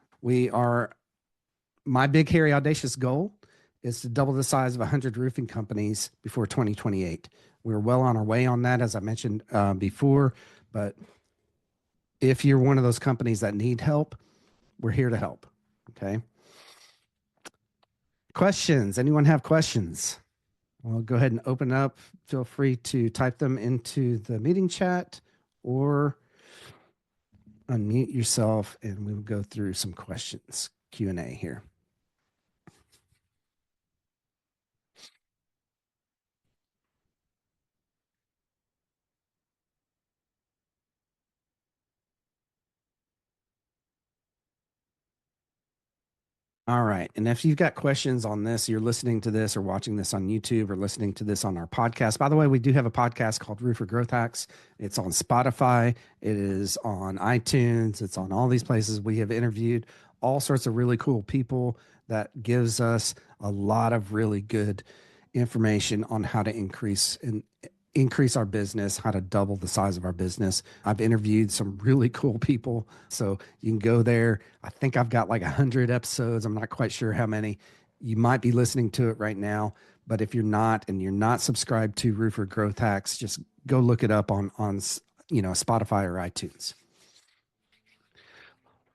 My big, hairy, audacious goal is to double the size of 100 roofing companies before 2028. We're well on our way on that, as I mentioned before. But if you're one of those companies that need help, we're here to help. Okay. Questions? Anyone have questions? Well, go ahead and open up. Feel free to type them into the meeting chat or unmute yourself, and we will go through some questions, Q&A here. All right. And if you've got questions on this, you're listening to this or watching this on YouTube or listening to this on our podcast. By the way, we do have a podcast called Roofer Growth Hacks. It's on Spotify, it is on iTunes, it's on all these places. We have interviewed all sorts of really cool people that gives us a lot of really good information on how to increase our business, how to double the size of our business. I've interviewed some really cool people. So you can go there. I think I've got like 100 episodes. I'm not quite sure how many. You might be listening to it right now, but if you're not and you're not subscribed to Roofer Growth Hacks, just go look it up on Spotify or iTunes.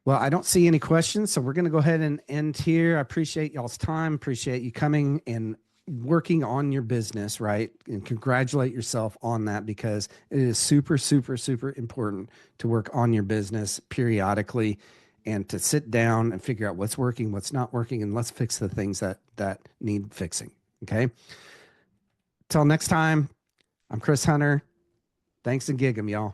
Well, I don't see any questions, so we're going to go ahead and end here. I appreciate y'all's time. Appreciate you coming and working on your business, right? And congratulate yourself on that because it is super, super, super important to work on your business periodically and to sit down and figure out what's working, what's not working, and let's fix the things that need fixing. Okay. Till next time, I'm Chris Hunter. Thanks and gig 'em, y'all.